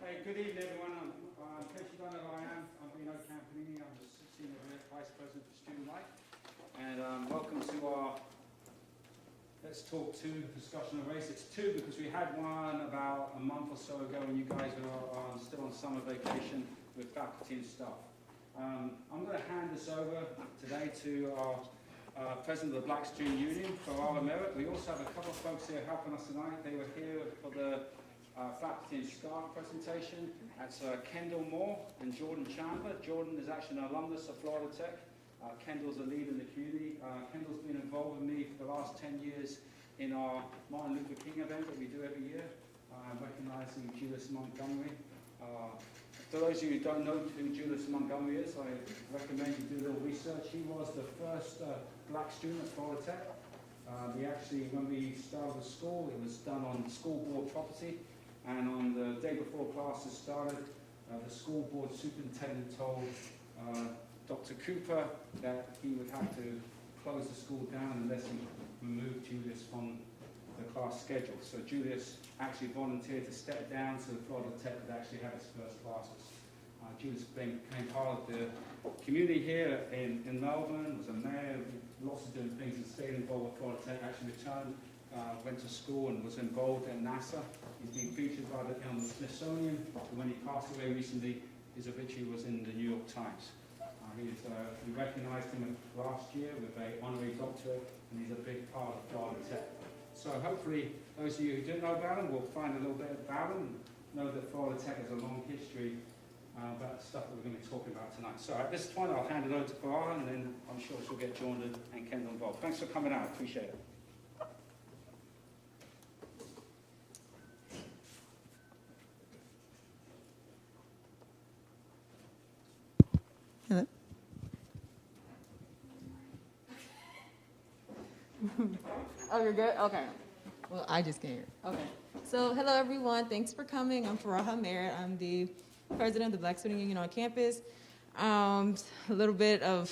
Hey, good evening, everyone. In case you don't know who I am, I'm Bino Campanini. I'm the Senior Vice President for Student Life. And welcome to our Let's Talk 2 discussion of race. It's 2 because we had one about a month or so ago when you guys were still on summer vacation with faculty and staff. I'm going to hand this over today to our President of the Black Student Union, Farah Merritt. We also have a couple of folks here helping us tonight. They were here for the faculty and staff presentation. That's Kendall Moore and Jordan Chandler. Jordan is actually an alumnus of Florida Tech. Kendall's a leader in the community. Kendall's been involved with me for the last 10 years in our Martin Luther King event that we do every year, recognizing Julius Montgomery. For those of you who don't know who Julius Montgomery is, I recommend you do a little research. He was the first black student at Florida Tech. We actually, when we started the school, it was done on school board property. And on the day before classes started, the school board superintendent told Dr. Cooper that he would have to close the school down unless he removed Julius from the class schedule. So Julius actually volunteered to step down so Florida Tech could actually have its first classes. Julius became part of the community here in Melbourne, was a mayor, lots of different things, and stayed involved with Florida Tech, actually returned, went to school and was involved in NASA. He's been featured by the Smithsonian, and when he passed away recently, his obituary was in the New York Times. We recognized him last year with an honorary doctorate, and he's a big part of Florida Tech. So hopefully, those of you who didn't know about him will find a little bit about him, and know that Florida Tech has a long history about the stuff that we're going to be talking about tonight. So at this point, I'll hand it over to Farah, and then I'm sure she'll get Jordan and Kendall involved. Thanks for coming out. Appreciate it. Hello. Oh, you're good? Okay. Well, I just can't. Okay. So, hello, everyone. Thanks for coming. I'm Farah Merritt. I'm the president of the Black Student Union on campus. A little bit of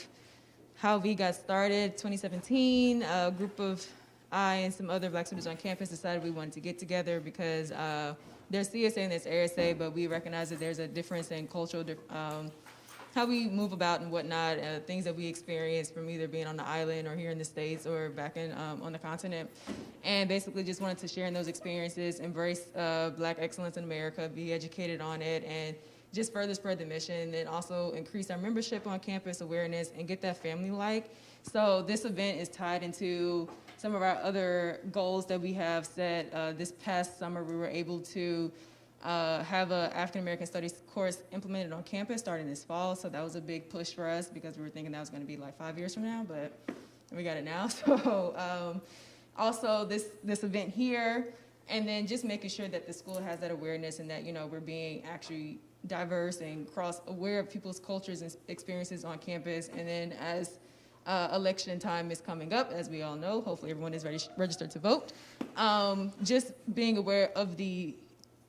how we got started. 2017, a group of I and some other black students on campus decided we wanted to get together because there's CSA and there's ASA, but we recognize that there's a difference in cultural how we move about and whatnot, things that we experience from either being on the island or here in the States or back in on the continent. And basically just wanted to share in those experiences, embrace Black excellence in America, be educated on it, and just further spread the mission, and also increase our membership on campus awareness and get that family-like. So this event is tied into some of our other goals that we have set. This past summer, we were able to have an African American Studies course implemented on campus starting this fall. So that was a big push for us because we were thinking that was going to be like 5 years from now, but we got it now. So also this event here, and then just making sure that the school has that awareness and that, you know, we're being actually diverse and aware of people's cultures and experiences on campus. And then as election time is coming up, as we all know, hopefully everyone is registered to vote, just being aware of the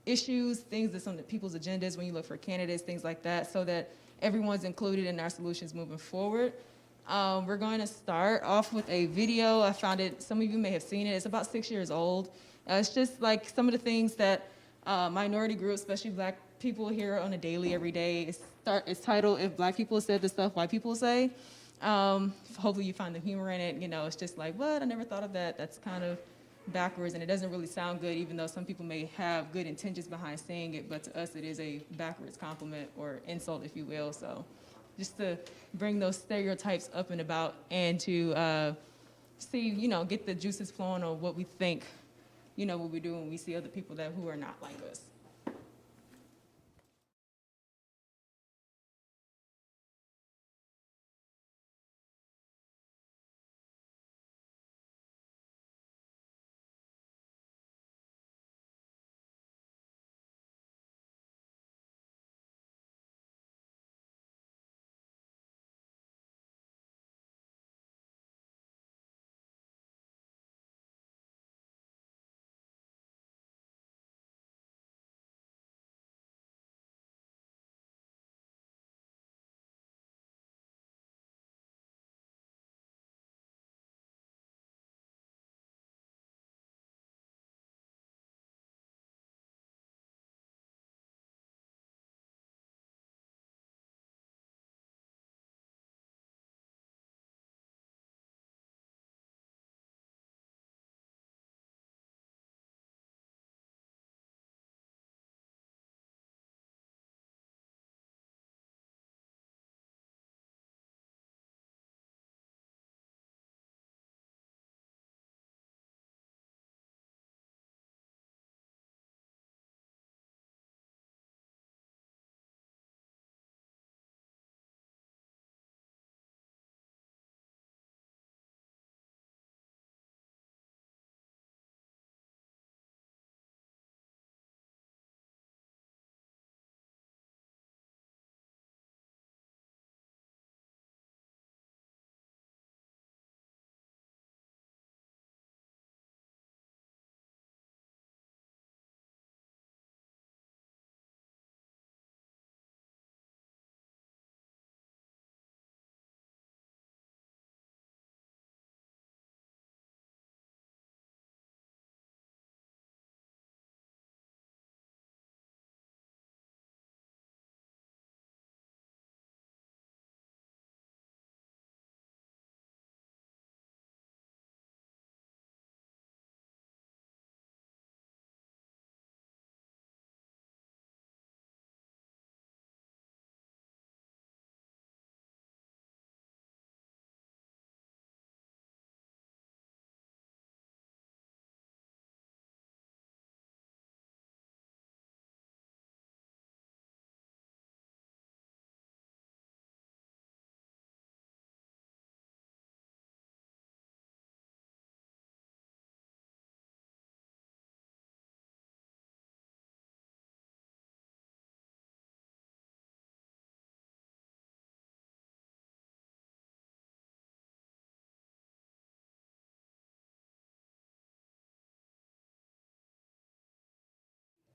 issues, things that's on the people's agendas when you look for candidates, things like that, so that everyone's included in our solutions moving forward. We're going to start off with a video. I found it, some of you may have seen it. It's about 6 years old. It's just like some of the things that minority groups, especially Black people, hear on a daily, every day. It's titled, "If Black People Said the Stuff White People Say." Hopefully you find the humor in it. You know, it's just like, what? I never thought of that. That's kind of backwards, and it doesn't really sound good, even though some people may have good intentions behind saying it, but to us it is a backwards compliment or insult, if you will. So just to bring those stereotypes up and about, and to see, you know, get the juices flowing on what we think, you know, what we do when we see other people who are not like us.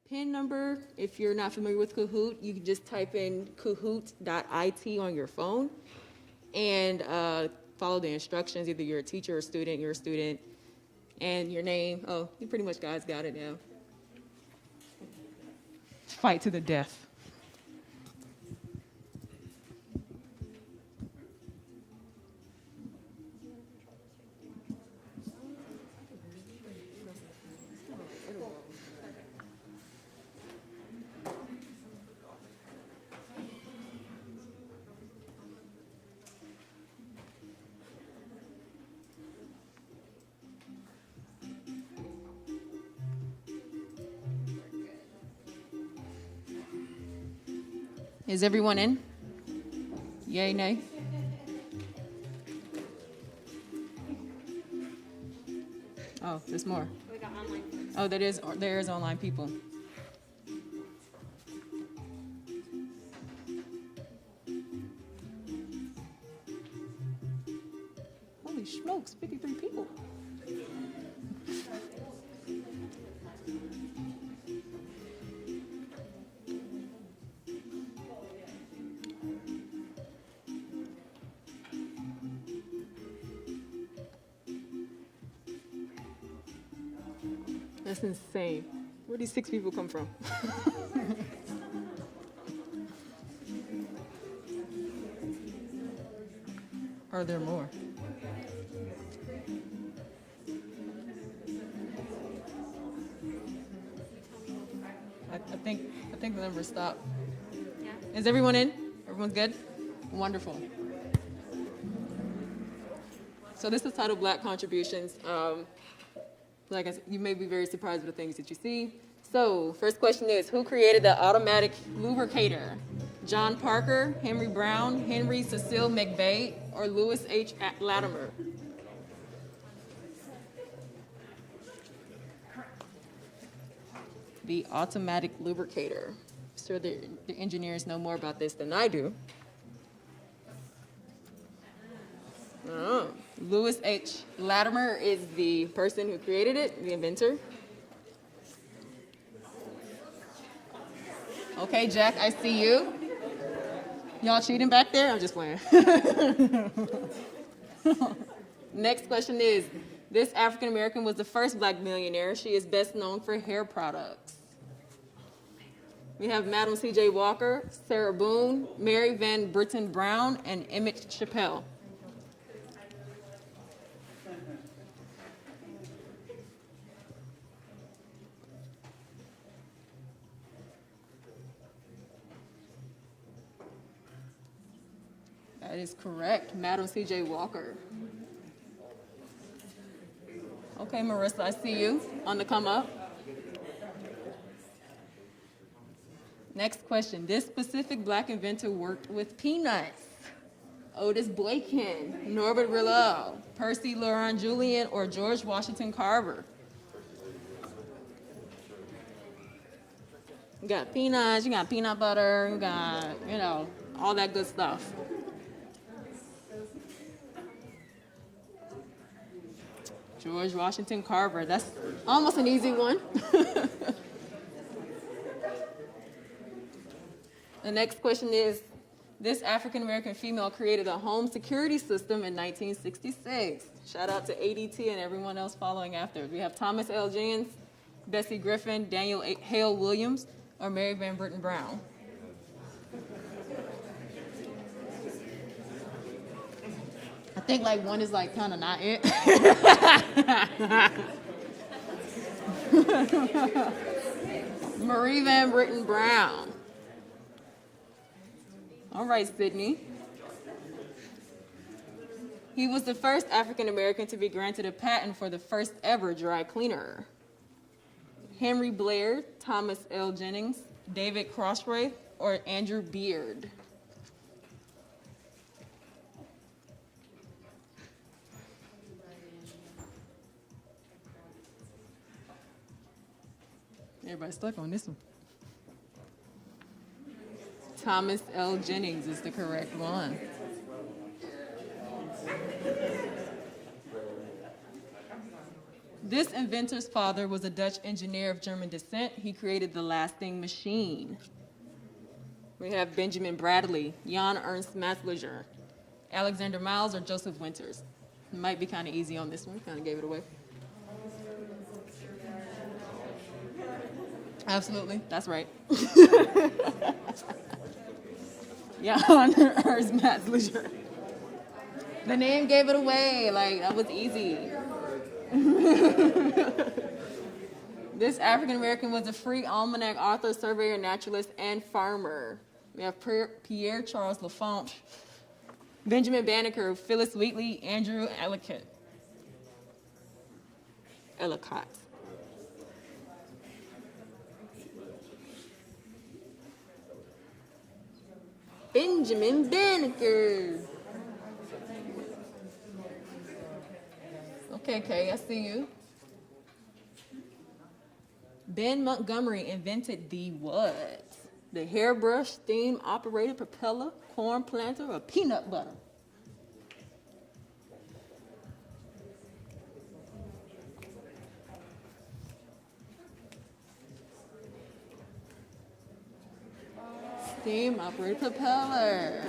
PIN number. If you're not familiar with Kahoot, you can just type in kahoot.it on your phone and follow the instructions. Either you're a teacher or student, you're a student, and your name. Oh, you pretty much guys got it now. Fight to the death. Is everyone in? Yay, nay? Oh, there's more. We got online. Oh, there is online people. Holy smokes, 53 people. That's insane. Where do these 6 people come from? Are there more? I think the number stopped. Yeah. Is everyone in? Everyone's good? Wonderful. So this is titled Black Contributions. Like I said, you may be very surprised with the things that you see. So, first question is, who created the automatic lubricator? John Parker, Henry Brown, Henry Cecil McVeigh, or Lewis H. Latimer? The automatic lubricator. I'm sure the engineers know more about this than I do. Oh. Lewis H. Latimer is the person who created it, the inventor. Okay, Jack, I see you. Y'all cheating back there? I'm just playing. Next question is, this African American was the first Black millionaire. She is best known for hair products. We have Madam C.J. Walker, Sarah Boone, Mary Van Britten Brown, and Emmett Chappelle. That is correct, Madam C.J. Walker. Okay, Marissa, I see you on the come up. Next question. This specific Black inventor worked with peanuts. Otis Blaken, Norbert Rillo, Percy Laurent Julian, or George Washington Carver? You got peanuts, you got peanut butter, you got, all that good stuff. George Washington Carver. That's almost an easy one. The next question is, this African-American female created a home security system in 1966. Shout out to ADT and everyone else following after. We have Thomas L. Jennings, Bessie Griffin, Daniel Hale Williams, or Mary Van Britten Brown. I think one is kind of not it. Marie Van Britten Brown. All right, Sydney. He was the first African American to be granted a patent for the first ever dry cleaner. Henry Blair, Thomas L. Jennings, David Crossraith, or Andrew Beard? Everybody's stuck on this one. Thomas L. Jennings is the correct one. This inventor's father was a Dutch engineer of German descent. He created the lasting machine. We have Benjamin Bradley, Jan Ernst Matzliger, Alexander Miles, or Joseph Winters. It might be kind of easy on this one, kind of gave it away. Absolutely, that's right. Jan Ernst Matzliger. The name gave it away, like that was easy. This African American was a free almanac author, surveyor, naturalist, and farmer. We have Pierre Charles Lafonte, Benjamin Banneker, Phyllis Wheatley, Andrew Ellicott. Benjamin Banneker. Okay, Kay, I see you. Ben Montgomery invented the what? The hairbrush, steam-operated propeller, corn planter, or peanut butter? Steam-operated propeller.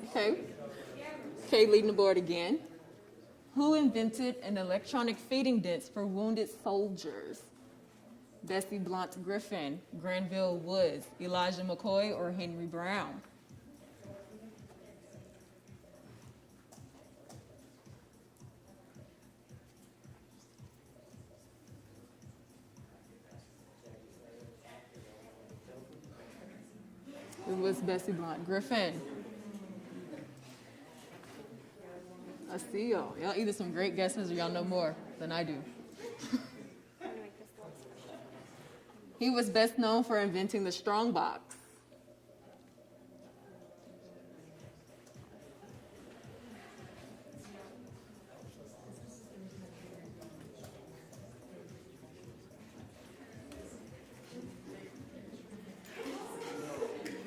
Okay. Okay, leading the board again. Who invented an electronic feeding disc for wounded soldiers? Bessie Blount Griffin, Granville Woods, Elijah McCoy, or Henry Brown? It was Bessie Blount Griffin. I see y'all. Y'all either some great guesses or y'all know more than I do. He was best known for inventing the strongbox.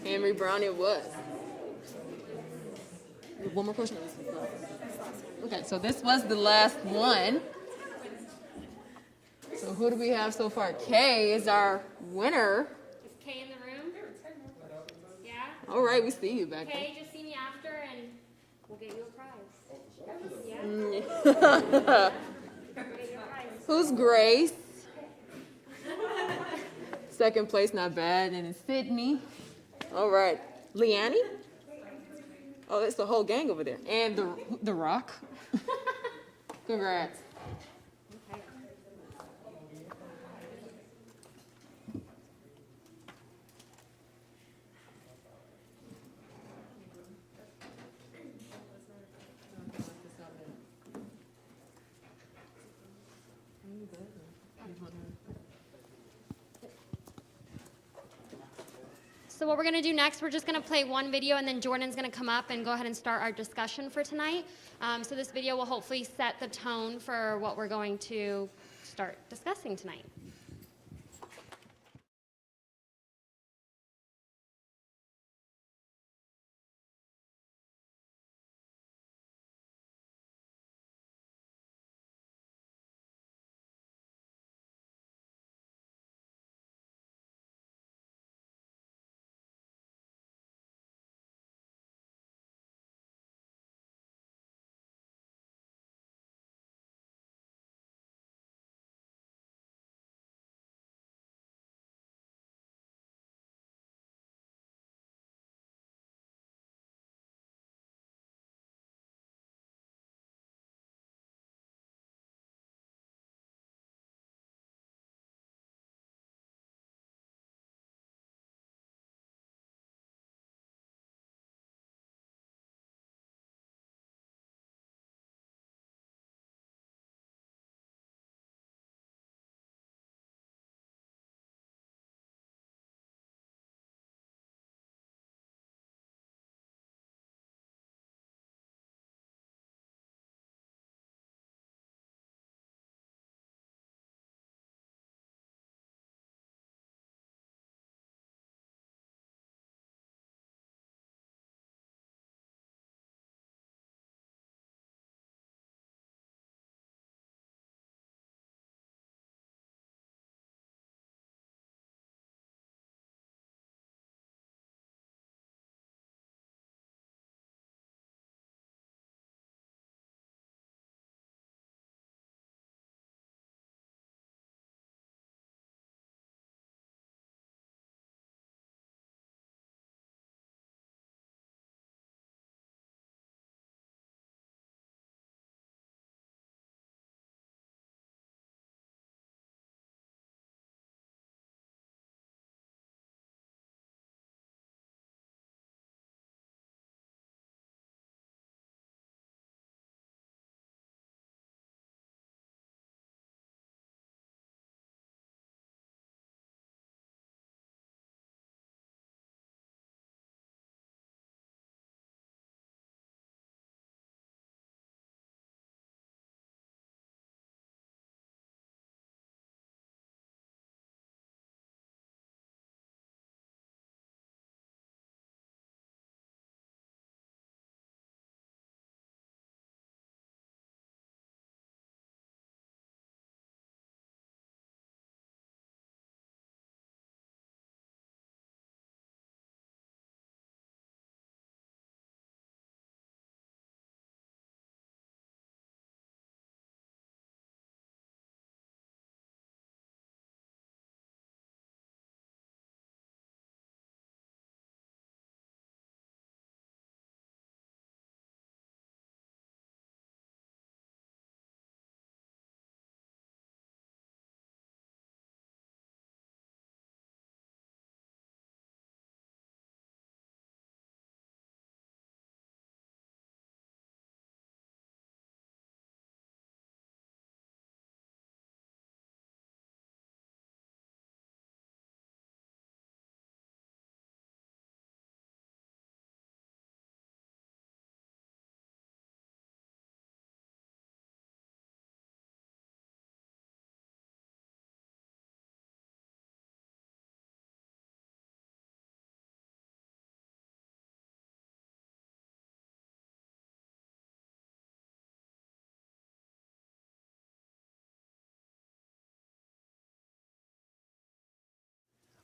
Henry Brown it was. One more question. Okay, so this was the last one. So who do we have so far? Kay is our winner. Is Kay in the room? Yeah? All right, we see you back Kay, just see me after and we'll get you a prize. Yeah? there. We'll get you a prize. Who's Grace? Second place, not bad. And it's Sydney. All right. Leanne? Oh, it's the whole gang over there. And the Rock. Congrats. So what we're going to do next, we're just going to play one video and then Jordan's going to come up and go ahead and start our discussion for tonight. So this video will hopefully set the tone for what we're going to start discussing tonight.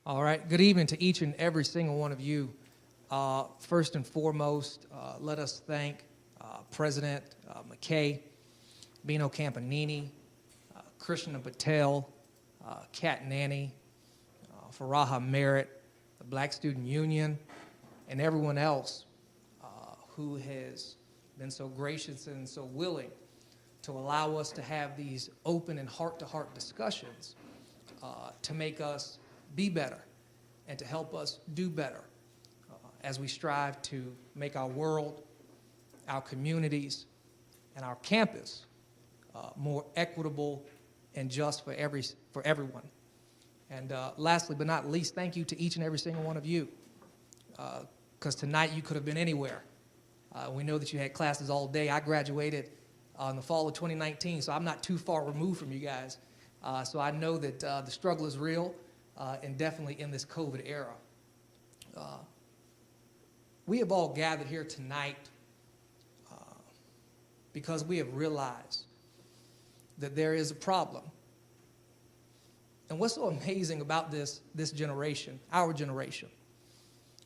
All right, good evening to each and every single one of you. First and foremost, let us thank President McKay, Bino Campanini, Krishna Patel, Kat Nanny, Faraha Merritt, the Black Student Union, and everyone else who has been so gracious and so willing to allow us to have these open and heart-to-heart discussions to make us be better and to help us do better as we strive to make our world, our communities, and our campus more equitable and just for everyone. And lastly but not least, thank you to each and every single one of you, because tonight you could have been anywhere. We know that you had classes all day. I graduated in the fall of 2019, so I'm not too far removed from you guys. So I know that the struggle is real and definitely in this COVID era. We have all gathered here tonight because we have realized that there is a problem. And what's so amazing about this generation, our generation,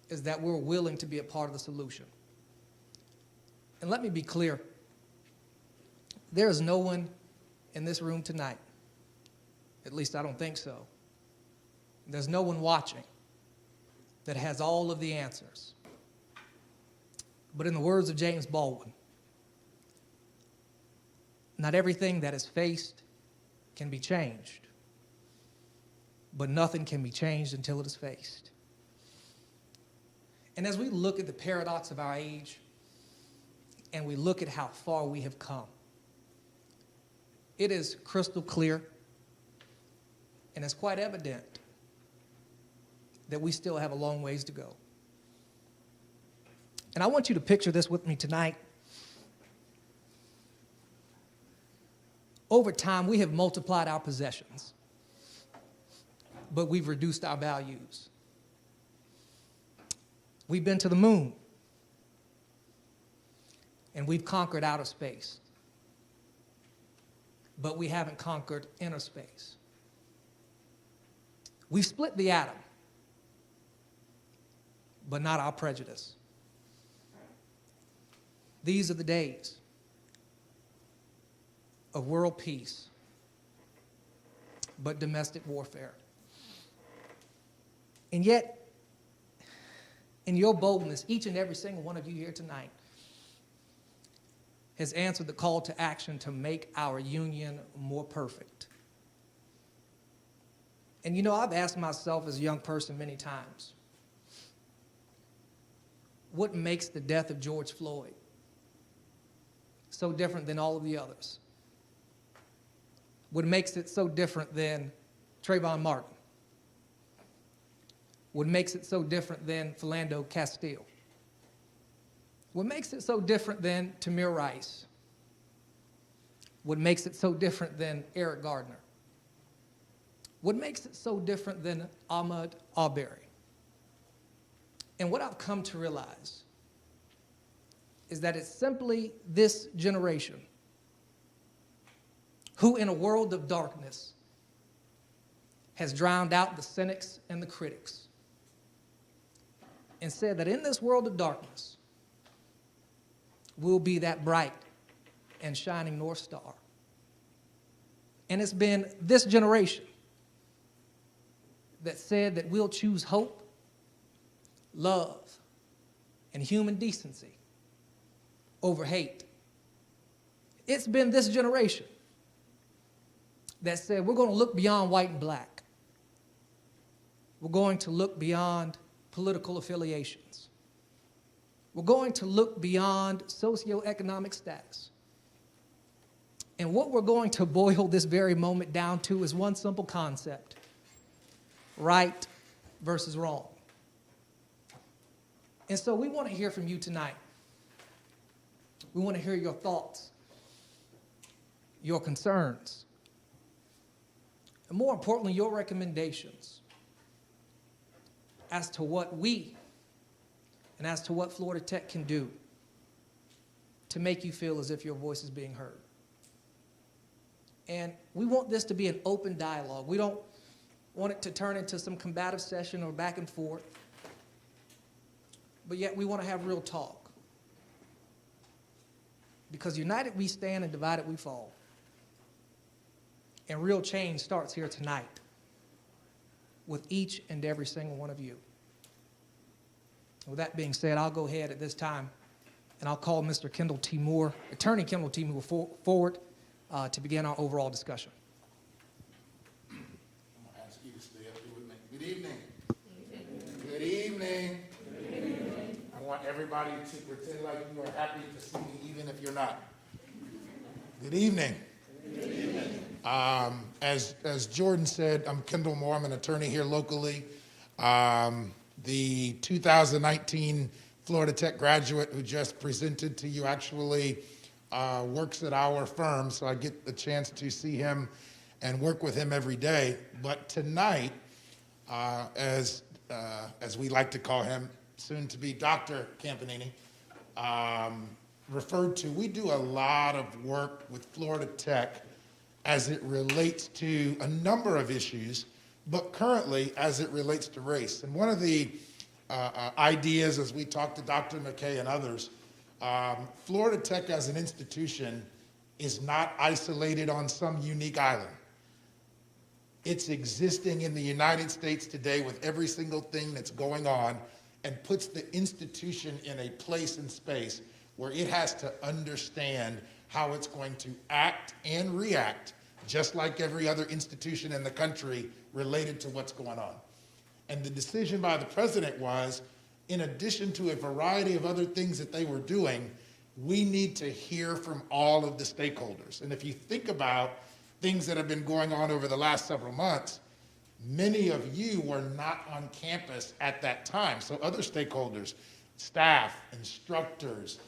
is that we're willing to be a part of the solution. And let me be clear, there is no one in this room tonight, at least I don't think so, there's no one watching that has all of the answers. But in the words of James Baldwin, not everything that is faced can be changed, but nothing can be changed until it is faced. And as we look at the paradox of our age, and we look at how far we have come, it is crystal clear, and it's quite evident that we still have a long ways to go. And I want you to picture this with me tonight. Over time, we have multiplied our possessions, but we've reduced our values. We've been to the moon, and we've conquered outer space, but we haven't conquered inner space. We've split the atom, but not our prejudice. These are the days of world peace, but domestic warfare. And yet, in your boldness, each and every single one of you here tonight has answered the call to action to make our union more perfect. And you know, I've asked myself as a young person many times, what makes the death of George Floyd so different than all of the others? What makes it so different than Trayvon Martin? What makes it so different than Philando Castile? What makes it so different than Tamir Rice? What makes it so different than Eric Gardner? What makes it so different than Ahmaud Arbery? And what I've come to realize is that it's simply this generation who, in a world of darkness, has drowned out the cynics and the critics and said that in this world of darkness, we'll be that bright and shining North Star. And it's been this generation that said that we'll choose hope, love, and human decency over hate. It's been this generation that said we're going to look beyond white and black. We're going to look beyond political affiliations. We're going to look beyond socioeconomic status. And what we're going to boil this very moment down to is one simple concept: right versus wrong. And so we want to hear from you tonight. We want to hear your thoughts, your concerns, and more importantly, your recommendations as to what we and as to what Florida Tech can do to make you feel as if your voice is being heard. And we want this to be an open dialogue. We don't want it to turn into some combative session or back and forth, but yet we want to have real talk. Because united we stand and divided we fall. And real change starts here tonight with each and every single one of you. With that being said, I'll go ahead at this time and I'll call Mr. Kendall T. Moore, Attorney Kendall T. Moore, forward to begin our overall discussion. I'm going to ask you to stay up here with me. Good evening. Good evening. Good evening. I want everybody to pretend like you are happy to see me, even if you're not. Good evening. Good evening. As Jordan said, I'm Kendall Moore. I'm an attorney here locally. The 2019 Florida Tech graduate who just presented to you actually works at our firm, so I get the chance to see him and work with him every day. But tonight, as we like to call him, soon to be Dr. Campanini, referred to, we do a lot of work with Florida Tech as it relates to a number of issues, but currently as it relates to race. And one of the ideas as we talk to Dr. McKay and others, Florida Tech as an institution is not isolated on some unique island. It's existing in the United States today with every single thing that's going on, and puts the institution in a place and space where it has to understand how it's going to act and react, just like every other institution in the country related to what's going on. And the decision by the president was, in addition to a variety of other things that they were doing, we need to hear from all of the stakeholders. And if you think about things that have been going on over the last several months, many of you were not on campus at that time. So other stakeholders, staff, instructors,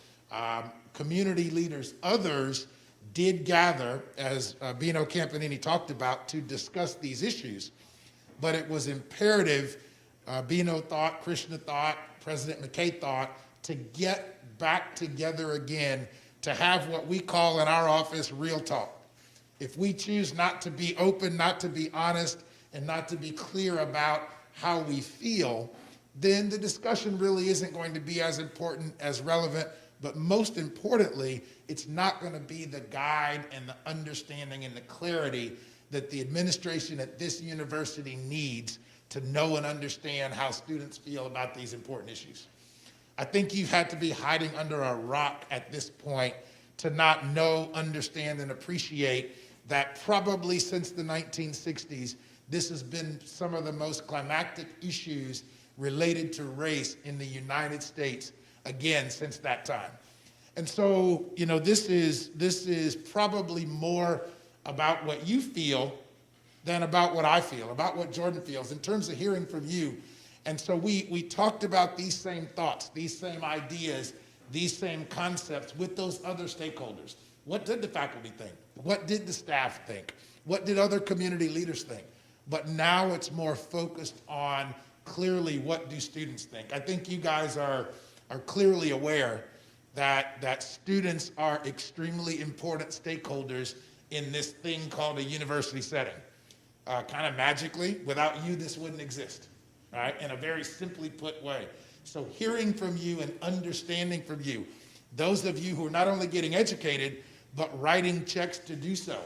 community leaders, others did gather, as Bino Campanini talked about, to discuss these issues. But it was imperative, Bino thought, Krishna thought, President McKay thought, to get back together again to have what we call in our office real talk. If we choose not to be open, not to be honest, and not to be clear about how we feel, then the discussion really isn't going to be as important, as relevant, but most importantly, it's not going to be the guide and the understanding and the clarity that the administration at this university needs to know and understand how students feel about these important issues. I think you've had to be hiding under a rock at this point to not know, understand, and appreciate that probably since the 1960s, this has been some of the most climactic issues related to race in the United States, again, since that time. And so, you know, this is probably more about what you feel than about what I feel, about what Jordan feels, in terms of hearing from you. And so we talked about these same thoughts, these same ideas, these same concepts with those other stakeholders. What did the faculty think? What did the staff think? What did other community leaders think? But now it's more focused on clearly what do students think. I think you guys are clearly aware that students are extremely important stakeholders in this thing called a university setting. Kind of magically, without you, this wouldn't exist, right? In a very simply put way. So hearing from you and understanding from you, those of you who are not only getting educated, but writing checks to do so,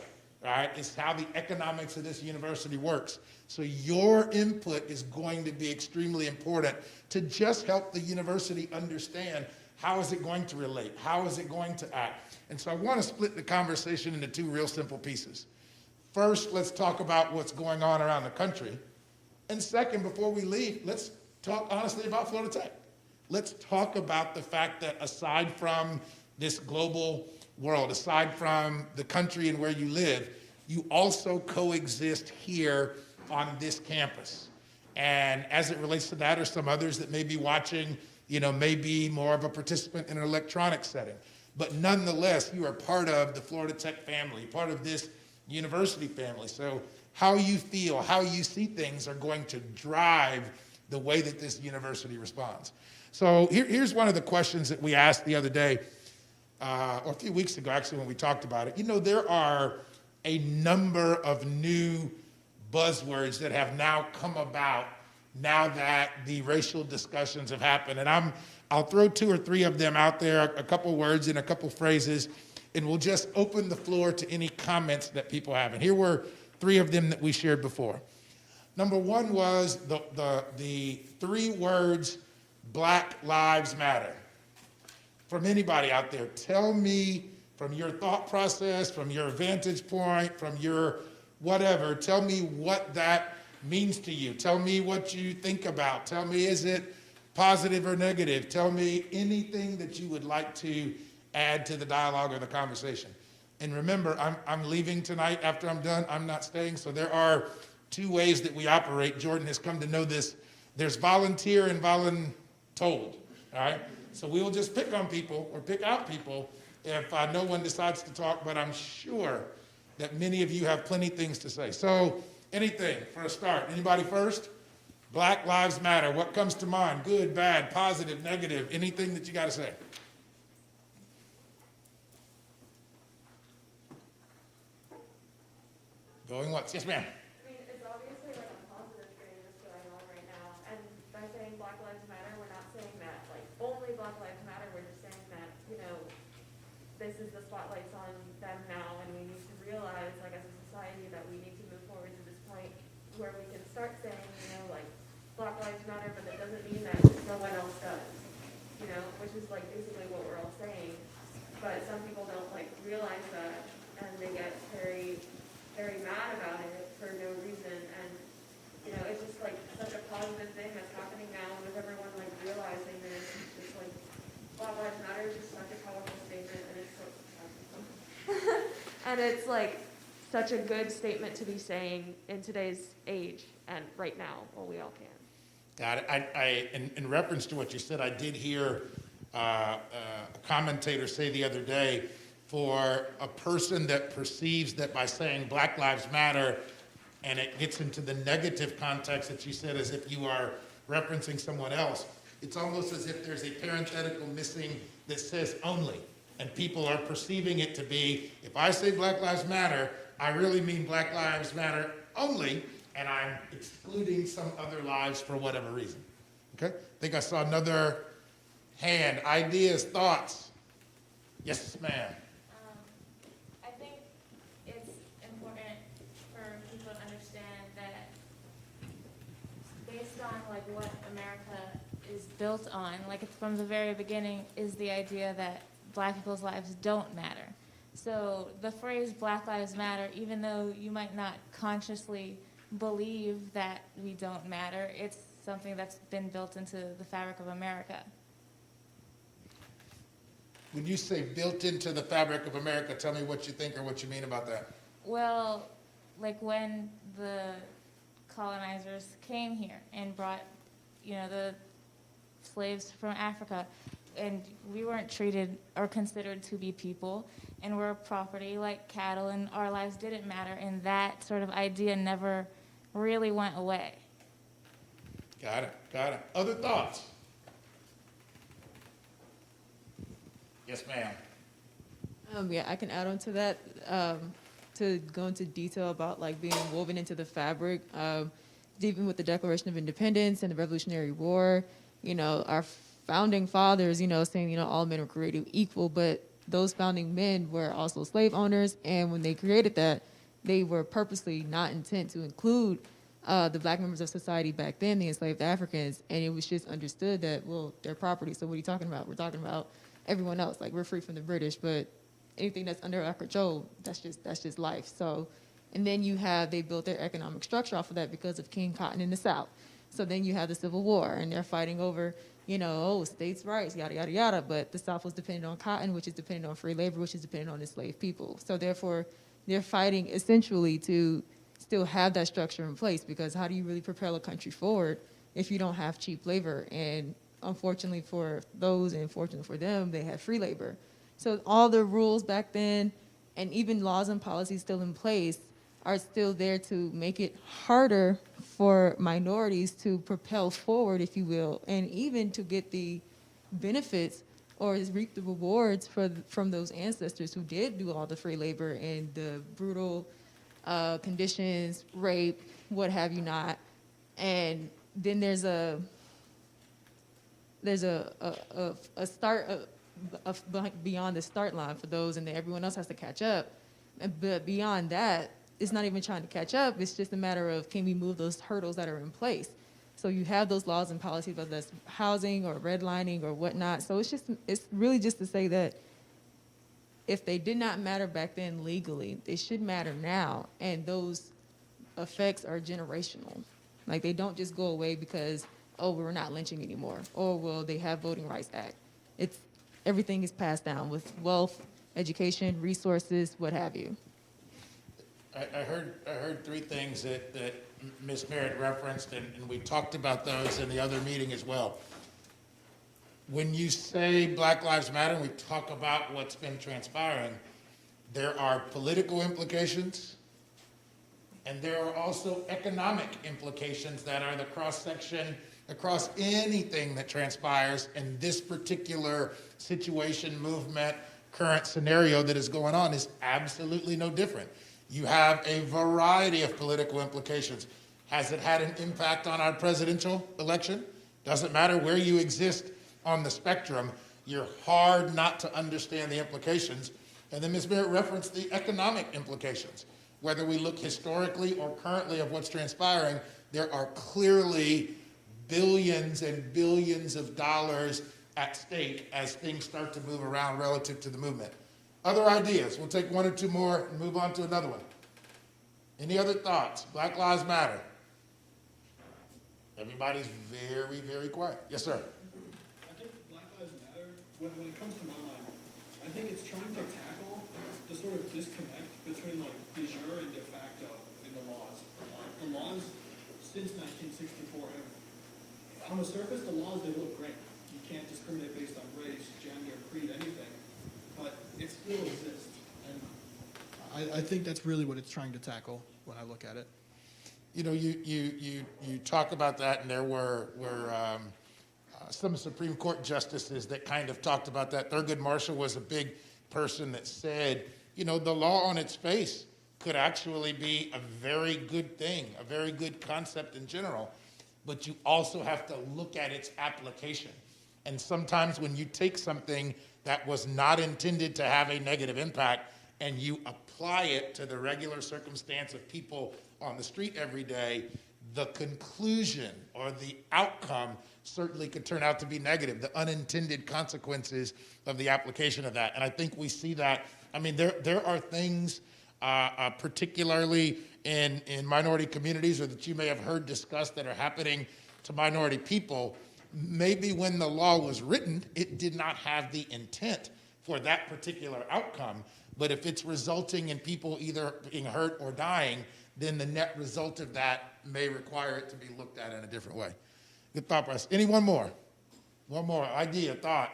right? It's how the economics of this university works. So your input is going to be extremely important to just help the university understand how is it going to relate, how is it going to act. And so I want to split the conversation into two real simple pieces. First, let's talk about what's going on around the country. And second, before we leave, let's talk honestly about Florida Tech. Let's talk about the fact that aside from this global world, aside from the country and where you live, you also coexist here on this campus. And as it relates to that, or some others that may be watching, you know, may be more of a participant in an electronic setting. But nonetheless, you are part of the Florida Tech family, part of this university family. So how you feel, how you see things are going to drive the way that this university responds. So here's one of the questions that we asked the other day, or a few weeks ago, actually, when we talked about it. You know, there are a number of new buzzwords that have now come about now that the racial discussions have happened. And I'll throw 2 or 3 of them out there, a couple words and a couple phrases, and we'll just open the floor to any comments that people have. And here were 3 of them that we shared before. Number 1 was the 3 words, Black Lives Matter. From anybody out there, tell me from your thought process, from your vantage point, from your whatever, tell me what that means to you. Tell me what you think about. Tell me, is it positive or negative? Tell me anything that you would like to add to the dialogue or the conversation. And remember, I'm leaving tonight after I'm done. I'm not staying. So there are 2 ways that we operate. Jordan has come to know this. There's volunteer and voluntold, all right? So we will just pick on people or pick out people if no one decides to talk, but I'm sure that many of you have plenty of things to say. So anything for a start. Anybody first? Black Lives Matter. What comes to mind? Good, bad, positive, negative, anything that you got to say? Going once. Yes, ma'am. I mean, it's obviously like a positive thing that's going on right now. And by saying Black Lives Matter, we're not saying that like only Black Lives Matter. We're just saying that, you know, this is the spotlight's on them now, and we need to realize, like as a society, that we need to move forward to this point where we can start saying, you know, like Black Lives Matter, but that doesn't mean that no one else does. You know, which is like basically what we're all saying. But some people don't like realize that, and they get very mad about it for no reason. And you know, it's just like such a positive thing that's happening now with everyone like realizing that it's just like Black Lives Matter is just such a powerful statement, and it's so and it's like such a good statement to be saying in today's age and right now while we all can. Got it. In reference to what you said, I did hear a commentator say the other day, for a person that perceives that by saying Black Lives Matter, and it gets into the negative context that you said as if you are referencing someone else, it's almost as if there's a parenthetical missing that says only. And people are perceiving it to be, if I say Black Lives Matter, I really mean Black Lives Matter only, and I'm excluding some other lives for whatever reason. Okay? I think I saw another hand. Ideas, thoughts? Yes, ma'am. I think it's important for people to understand that based on like what America is built on, like from the very beginning, is the idea that Black people's lives don't matter. So the phrase Black Lives Matter, even though you might not consciously believe that we don't matter, it's something that's been built into the fabric of America. When you say built into the fabric of America, tell me what you think or what you mean about that. Well, like when the colonizers came here and brought, you know, the slaves from Africa, and we weren't treated or considered to be people, and we're property like cattle, and our lives didn't matter, and that sort of idea never really went away. Got it, got it. Other thoughts? Yes, ma'am. Yeah, I can add on to that, to go into detail about like being woven into the fabric. Even with the Declaration of Independence and the Revolutionary War, you know, our founding fathers, you know, saying, you know, all men were created equal, but those founding men were also slave owners, and when they created that, they were purposely not intent to include the Black members of society back then, the enslaved Africans, and it was just understood that, well, they're property, so what are you talking about? We're talking about everyone else, like we're free from the British, but anything that's under our control, that's just life. So, and then they built their economic structure off of that because of King Cotton in the South. So then you have the Civil War, and they're fighting over, you know, states' rights, yada, yada, yada. But the South was dependent on cotton, which is dependent on free labor, which is dependent on enslaved people. So therefore, they're fighting essentially to still have that structure in place, because how do you really propel a country forward if you don't have cheap labor? And unfortunately for those, and fortunately for them, they had free labor. So all the rules back then, and even laws and policies still in place, are still there to make it harder for minorities to propel forward, if you will, and even to get the benefits or reap the rewards from those ancestors who did do all the free labor and the brutal conditions, rape, what have you not. And then there's a start beyond the start line for those, and then everyone else has to catch up. But beyond that, it's not even trying to catch up. It's just a matter of, can we move those hurdles that are in place? So you have those laws and policies, whether that's housing or redlining or whatnot. So it's really just to say that if they did not matter back then legally, they should matter now. And those effects are generational. Like, they don't just go away because, oh, we're not lynching anymore, or, well, they have Voting Rights Act. Everything is passed down with wealth, education, resources, what have you. I heard three things that Ms. Merritt referenced, and we talked about those in the other meeting as well. When you say Black Lives Matter, and we talk about what's been transpiring, there are political implications, and there are also economic implications that are the cross-section across anything that transpires in this particular situation, movement, current scenario that is going on is absolutely no different. You have a variety of political implications. Has it had an impact on our presidential election? Doesn't matter where you exist on the spectrum, you're hard not to understand the implications. And then Ms. Merritt referenced the economic implications. Whether we look historically or currently of what's transpiring, there are clearly billions and billions of dollars at stake as things start to move around relative to the movement. Other ideas? We'll take one or two more and move on to another one. Any other thoughts? Black Lives Matter. Everybody's very, very quiet. Yes, sir. I think Black Lives Matter, when it comes to my mind, I think it's trying to tackle the sort of disconnect between like de jure and de facto in the laws. The laws since 1964 have, on the surface, the laws, they look great. You can't discriminate based on race, gender, creed, anything. But it still exists. And I think that's really what it's trying to tackle when I look at it. You know, you talk about that, and there were some Supreme Court justices that kind of talked about that. Thurgood Marshall was a big person that said, you know, the law on its face could actually be a very good thing, a very good concept in general, but you also have to look at its application. And sometimes when you take something that was not intended to have a negative impact and you apply it to the regular circumstance of people on the street every day, the conclusion or the outcome certainly could turn out to be negative, the unintended consequences of the application of that. And I think we see that. I mean, there are things, particularly in minority communities, or that you may have heard discussed, that are happening to minority people. Maybe when the law was written, it did not have the intent for that particular outcome. But if it's resulting in people either being hurt or dying, then the net result of that may require it to be looked at in a different way. Good thought process. Any one more? One more idea, thought.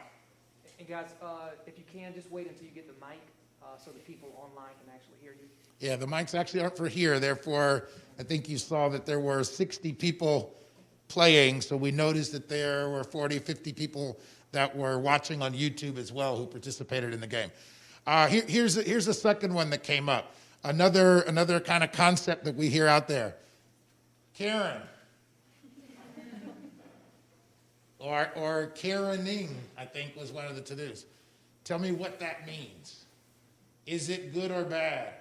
And guys, if you can, just wait until you get the mic so the people online can actually hear you. Yeah, the mics actually aren't for here. Therefore, I think you saw that there were 60 people playing, so we noticed that there were 40, 50 people that were watching on YouTube as well who participated in the game. Here's a second one that came up. Another kind of concept that we hear out there. Karen. Or Karening, I think was one of the to-dos. Tell me what that means. Is it good or bad?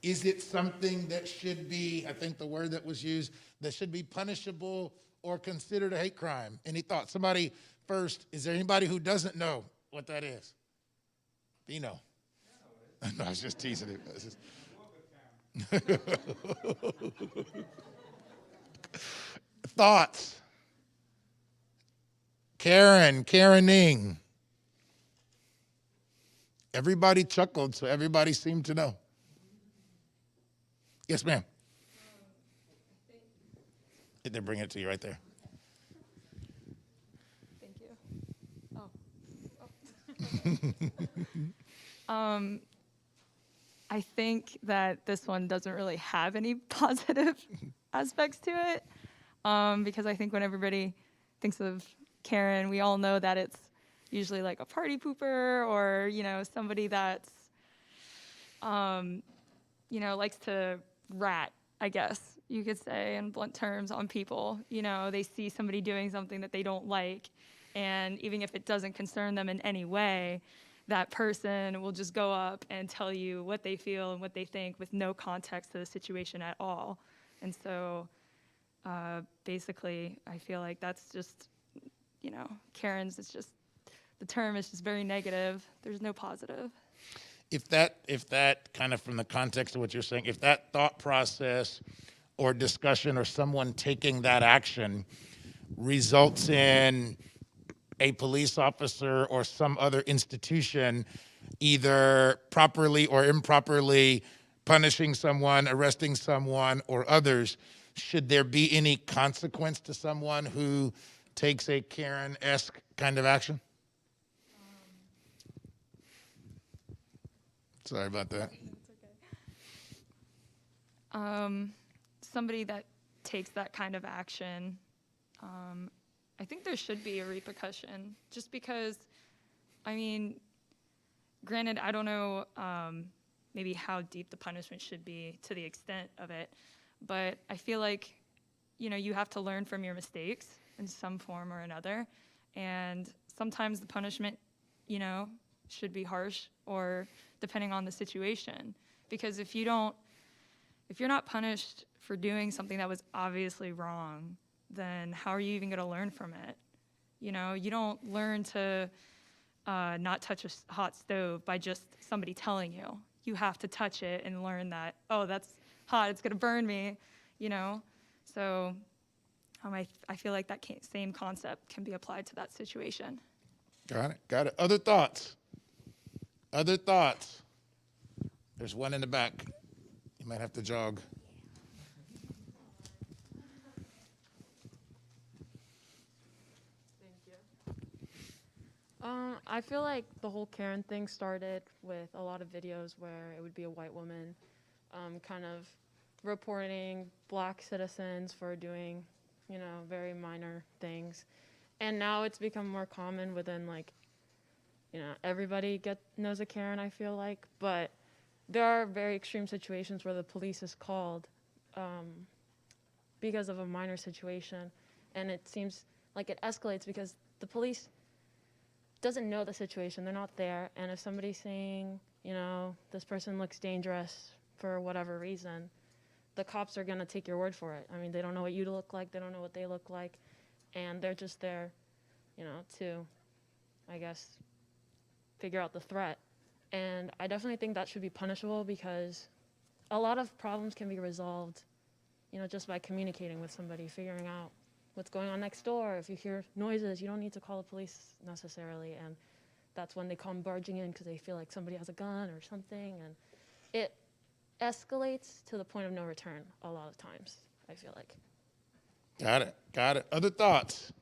Is it something that should be, I think the word that was used, that should be punishable or considered a hate crime? Any thoughts? Somebody first. Is there anybody who doesn't know what that is? Bino. No, I was just teasing it. Thoughts? Karening. Everybody chuckled, so everybody seemed to know. Yes, ma'am. They're bringing it to you right there. Thank you. I think that this one doesn't really have any positive aspects to it, because I think when everybody thinks of Karen, we all know that it's usually like a party pooper, or, you know, somebody that's, you know, likes to rat I guess you could say in blunt terms, on people. You know, they see somebody doing something that they don't like, and even if it doesn't concern them in any way, that person will just go up and tell you what they feel and what they think with no context to the situation at all. And so basically, I feel like that's just, you know, Karen's, it's just, the term is just very negative. There's no positive. If that kind of from the context of what you're saying, if that thought process or discussion or someone taking that action results in a police officer or some other institution either properly or improperly punishing someone, arresting someone, or others, should there be any consequence to someone who takes a Karen-esque kind of action? Sorry about that. Somebody that takes that kind of action, I think there should be a repercussion, just because, I mean, granted, I don't know maybe how deep the punishment should be to the extent of it, but I feel like, you know, you have to learn from your mistakes in some form or another, and sometimes the punishment, you know, should be harsh or depending on the situation, because if you're not punished for doing something that was obviously wrong, then how are you even going to learn from it? You know, you don't learn to not touch a hot stove by just somebody telling you. You have to touch it and learn that, oh, that's hot, it's going to burn me, you know? So I feel like that same concept can be applied to that situation. Got it. Other thoughts? Other thoughts? There's one in the back. You might have to jog. I feel like the whole Karen thing started with a lot of videos where it would be a white woman kind of reporting black citizens for doing, you know, very minor things. And now it's become more common within, like, you know, everybody knows a Karen, I feel like. But there are very extreme situations where the police is called because of a minor situation. And it seems like it escalates because the police doesn't know the situation. They're not there. And if somebody's saying, you know, this person looks dangerous for whatever reason, the cops are going to take your word for it. I mean, they don't know what you look like. They don't know what they look like. And they're just there, you know, to, I guess, figure out the threat. And I definitely think that should be punishable because a lot of problems can be resolved, you know, just by communicating with somebody, figuring out what's going on next door. If you hear noises, you don't need to call the police necessarily. And that's when they come barging in because they feel like somebody has a gun or something. And it escalates to the point of no return a lot of times, I feel like. Got it. Other thoughts?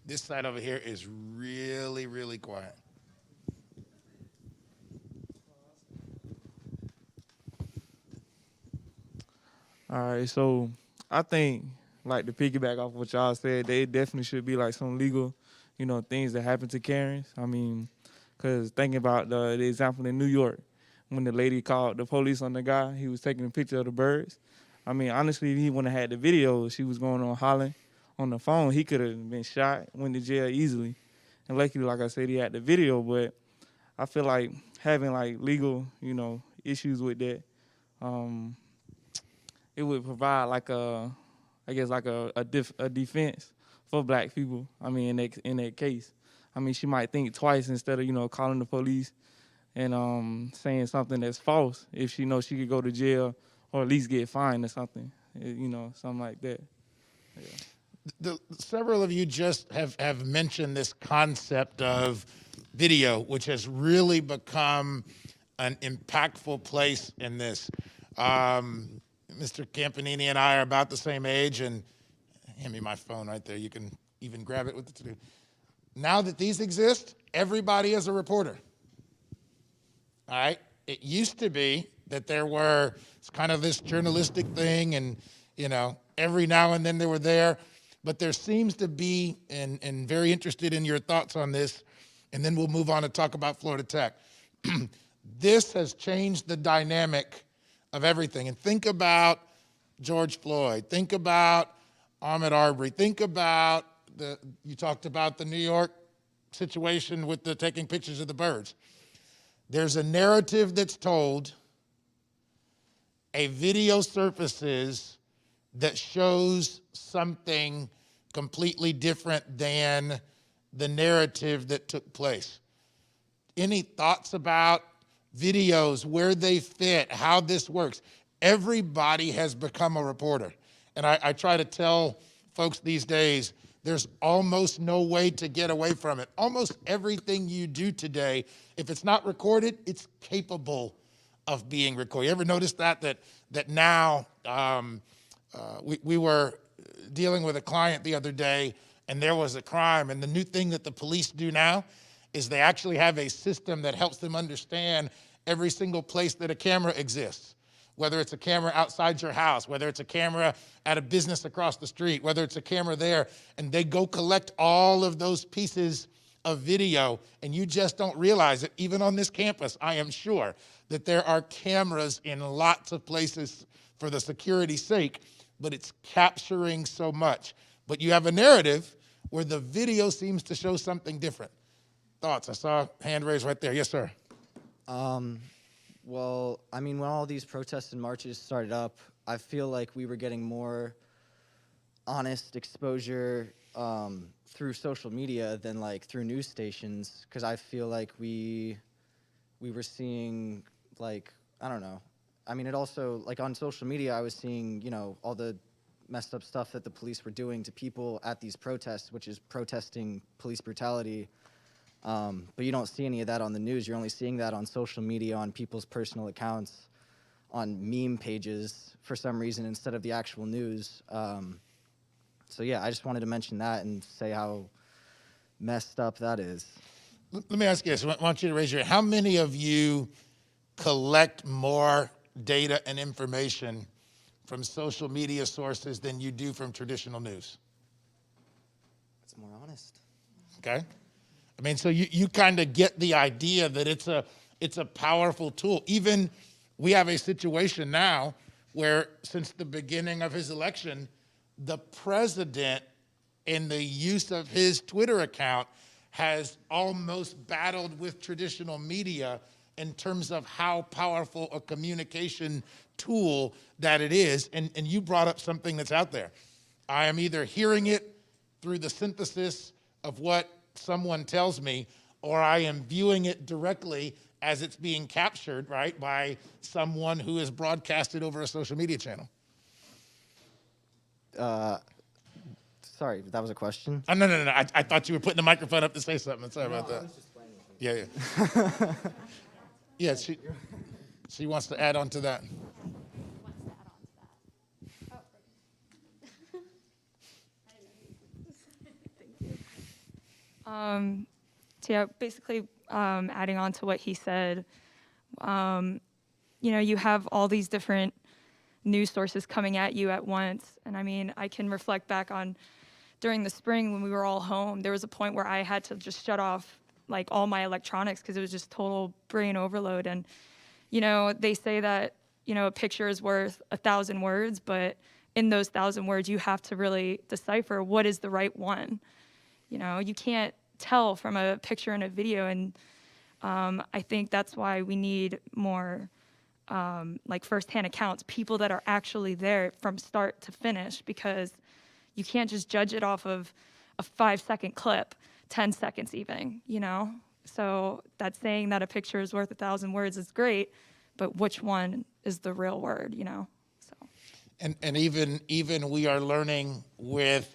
This side over here is really, really quiet. All right, so I think, like, to piggyback off what y'all said, they definitely should be, like, some legal, you know, things that happen to Karens. I mean, because thinking about the example in New York, when the lady called the police on the guy, he was taking a picture of the birds. I mean, honestly, if he wouldn't have had the video, she was going on hollering on the phone, he could have been shot, went to jail easily. And luckily, like I said, he had the video, but I feel like having, like, legal, you know, issues with that, it would provide like a defense for black people. I mean, in that case, I mean, she might think twice instead of, you know, calling the police and saying something that's false if she knows she could go to jail or at least get fined or something, you know, something like that. Yeah. Several of you just have mentioned this concept of video, which has really become an impactful place in this. Mr. Campanini and I are about the same age, and hand me my phone right there. You can even grab it with the two. Now that these exist, everybody is a reporter. All right? It used to be that there were kind of this journalistic thing, and, you know, every now and then they were there. But there seems to be, and very interested in your thoughts on this, and then we'll move on to talk about Florida Tech. This has changed the dynamic of everything. And think about George Floyd. Think about Ahmaud Arbery. Think about you talked about the New York situation with the taking pictures of the birds. There's a narrative that's told, a video surfaces that shows something completely different than the narrative that took place. Any thoughts about videos, where they fit, how this works? Everybody has become a reporter. And I try to tell folks these days, there's almost no way to get away from it. Almost everything you do today, if it's not recorded, it's capable of being recorded. You ever notice that now, we were dealing with a client the other day, and there was a crime, and the new thing that the police do now is they actually have a system that helps them understand every single place that a camera exists. Whether it's a camera outside your house, whether it's a camera at a business across the street, whether it's a camera there, and they go collect all of those pieces of video, and you just don't realize it. Even on this campus, I am sure that there are cameras in lots of places for the security's sake, but it's capturing so much. But you have a narrative where the video seems to show something different. Thoughts? I saw a hand raised right there. Yes, sir. Well, I mean, when all these protests and marches started up, I feel like we were getting more honest exposure through social media than like through news stations, because I feel like we were seeing, like, I don't know. I mean, it also, like, on social media, I was seeing, you know, all the messed up stuff that the police were doing to people at these protests, which is protesting police brutality. But you don't see any of that on the news. You're only seeing that on social media, on people's personal accounts, on meme pages for some reason instead of the actual news. So yeah, I just wanted to mention that and say how messed up that is. Let me ask you this. I want you to raise your hand. How many of you collect more data and information from social media sources than you do from traditional news? It's more honest. Okay. I mean, so you kind of get the idea that it's a powerful tool. Even we have a situation now where since the beginning of his election, the president, in the use of his Twitter account, has almost battled with traditional media in terms of how powerful a communication tool that it is. And you brought up something that's out there. I am either hearing it through the synthesis of what someone tells me, or I am viewing it directly as it's being captured, right, by someone who is broadcasted over a social media channel. Sorry, that was a question? No. I thought you were putting the microphone up to say something. Sorry about that. Yeah. Yeah, she wants to add on to that. So yeah, basically adding on to what he said, you know, you have all these different news sources coming at you at once. And I mean, I can reflect back on during the spring when we were all home, there was a point where I had to just shut off like all my electronics because it was just total brain overload. And, you know, they say that, you know, a picture is worth 1,000 words, but in those 1,000 words, you have to really decipher what is the right one. You know, you can't tell from a picture and a video. And I think that's why we need more like firsthand accounts, people that are actually there from start to finish, because you can't just judge it off of a 5-second clip, 10 seconds even, you know? So that saying that a picture is worth 1,000 words is great, but which one is the real word, you know? So. And even we are learning with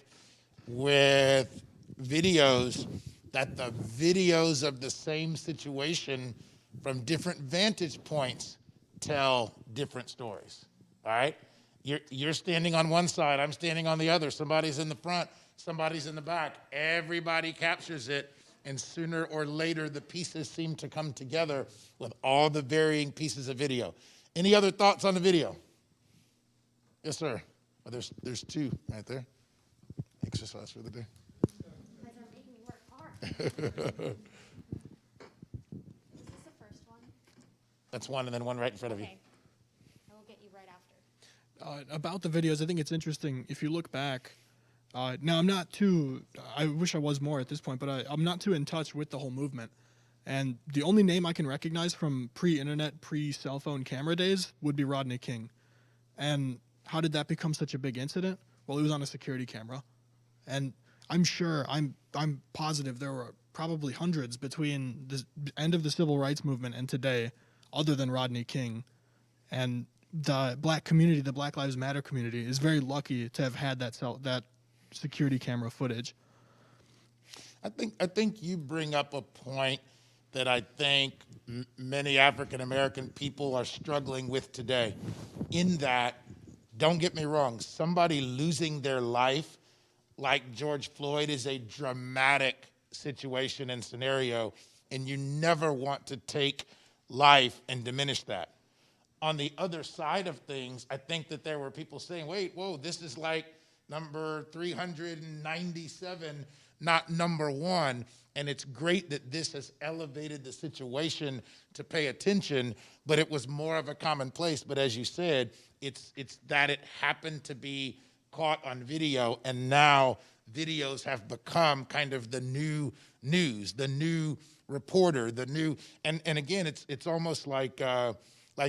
videos that the videos of the same situation from different vantage points tell different stories, all right? You're standing on one side, I'm standing on the other. Somebody's in the front, somebody's in the back. Everybody captures it, and sooner or later the pieces seem to come together with all the varying pieces of video. Any other thoughts on the video? Yes, sir. Oh, there's two right there. Exercise for the day. You guys are making me work hard. Is this the first one? That's one, and then one right in front of you. Okay. I will about the videos, I think it's interesting if you look back. Now, I wish I was more at this point, but I'm not too in touch with the whole movement. And the only name I can recognize from pre-internet, pre-cell phone camera days would be Rodney King. And how did that become such a big incident? Well, it was on a security camera. And I'm positive there were probably hundreds between the end of the civil rights movement and today, other than Rodney King. And the black community, the Black Lives Matter community, is very lucky to have had that security camera footage. I think you bring up a point that I think many African American people are struggling with today. In that, don't get me wrong, somebody losing their life like George Floyd is a dramatic situation and scenario, and you never want to take life and diminish that. On the other side of things, I think that there were people saying, wait, whoa, this is like number 397, not number 1. And it's great that this has elevated the situation to pay attention, but it was more of a commonplace. But as you said, it's that it happened to be caught on video, and now videos have become kind of the new news, the new reporter, the new, and again, it's almost like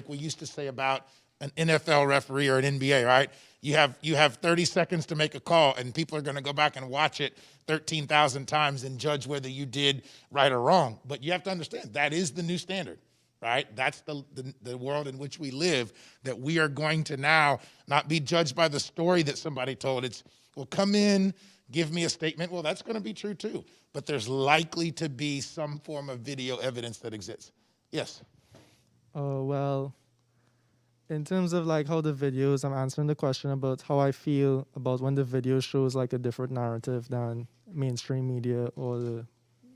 we used to say about an NFL referee or an NBA, right? You have 30 seconds to make a call, and people are going to go back and watch it 13,000 times and judge whether you did right or wrong. But you have to understand, that is the new standard, right? That's the world in which we live, that we are going to now not be judged by the story that somebody told. It's, well, come in, give me a statement. Well, that's going to be true too. But there's likely to be some form of video evidence that exists. Yes? Well, in terms of like how the videos, I'm answering the question about how I feel about when the video shows like a different narrative than mainstream media or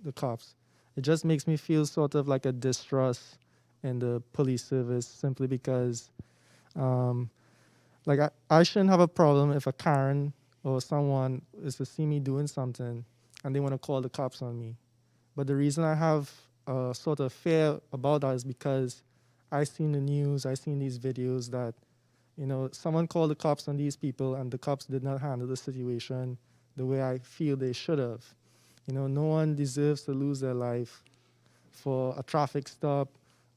the cops. It just makes me feel sort of like a distrust in the police service, simply because like I shouldn't have a problem if a Karen or someone is to see me doing something and they want to call the cops on me. But the reason I have a sort of fear about that is because I've seen the news, I've seen these videos that, someone called the cops on these people and the cops did not handle the situation the way I feel they should have. No one deserves to lose their life for a traffic stop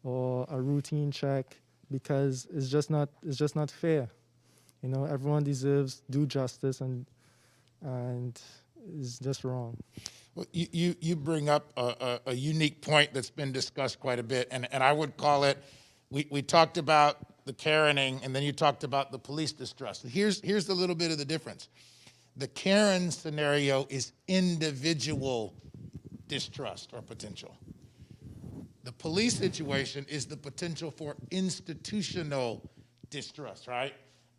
or a routine check, because it's just not fair. Everyone deserves due justice, and it's just wrong. Well, you bring up a unique point that's been discussed quite a bit, and I would call it, we talked about the Karening, and then you talked about the police distrust. Here's a little bit of the difference. The Karen scenario is individual distrust or potential. The police situation is the potential for institutional distrust, right?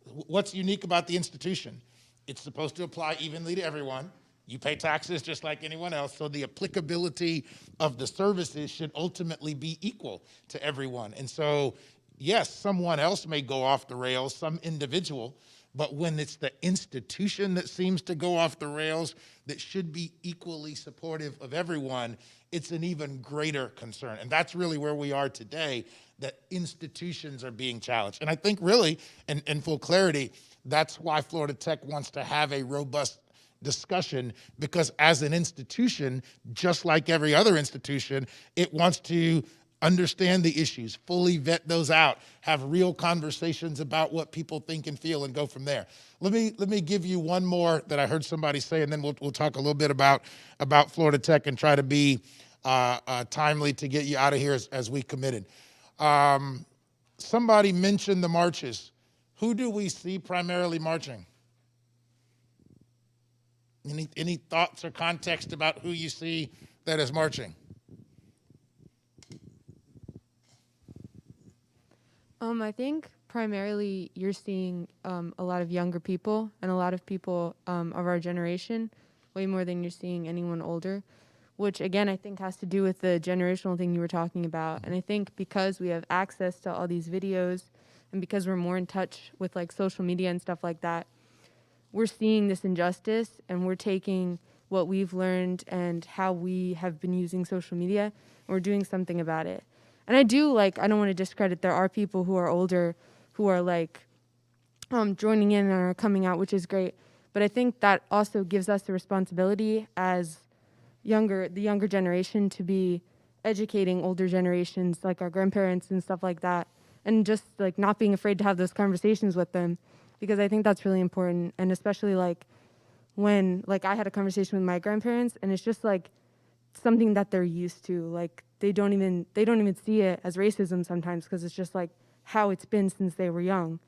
What's unique about the institution? It's supposed to apply evenly to everyone. You pay taxes just like anyone else, so the applicability of the services should ultimately be equal to everyone. And so, yes, someone else may go off the rails, some individual, but when it's the institution that seems to go off the rails that should be equally supportive of everyone, it's an even greater concern. And that's really where we are today, that institutions are being challenged. And I think really, in full clarity, that's why Florida Tech wants to have a robust discussion, because as an institution, just like every other institution, it wants to understand the issues, fully vet those out, have real conversations about what people think and feel, and go from there. Let me give you one more that I heard somebody say, and then we'll talk a little bit about Florida Tech and try to be timely to get you out of here as we committed. Somebody mentioned the marches. Who do we see primarily marching? Any thoughts or context about who you see that is marching? I think primarily you're seeing a lot of younger people and a lot of people of our generation, way more than you're seeing anyone older, which again I think has to do with the generational thing you were talking about. And I think because we have access to all these videos and because we're more in touch with like social media and stuff like that, we're seeing this injustice and we're taking what we've learned and how we have been using social media and we're doing something about it. And I don't want to discredit, there are people who are older who are like joining in and are coming out, which is great. But I think that also gives us the responsibility as the younger generation to be educating older generations, like our grandparents and stuff like that, and just like not being afraid to have those conversations with them, because I think that's really important. And especially like when like I had a conversation with my grandparents, and it's just like something that they're used to. Like they don't even see it as racism sometimes, because it's just like how it's been since they were young.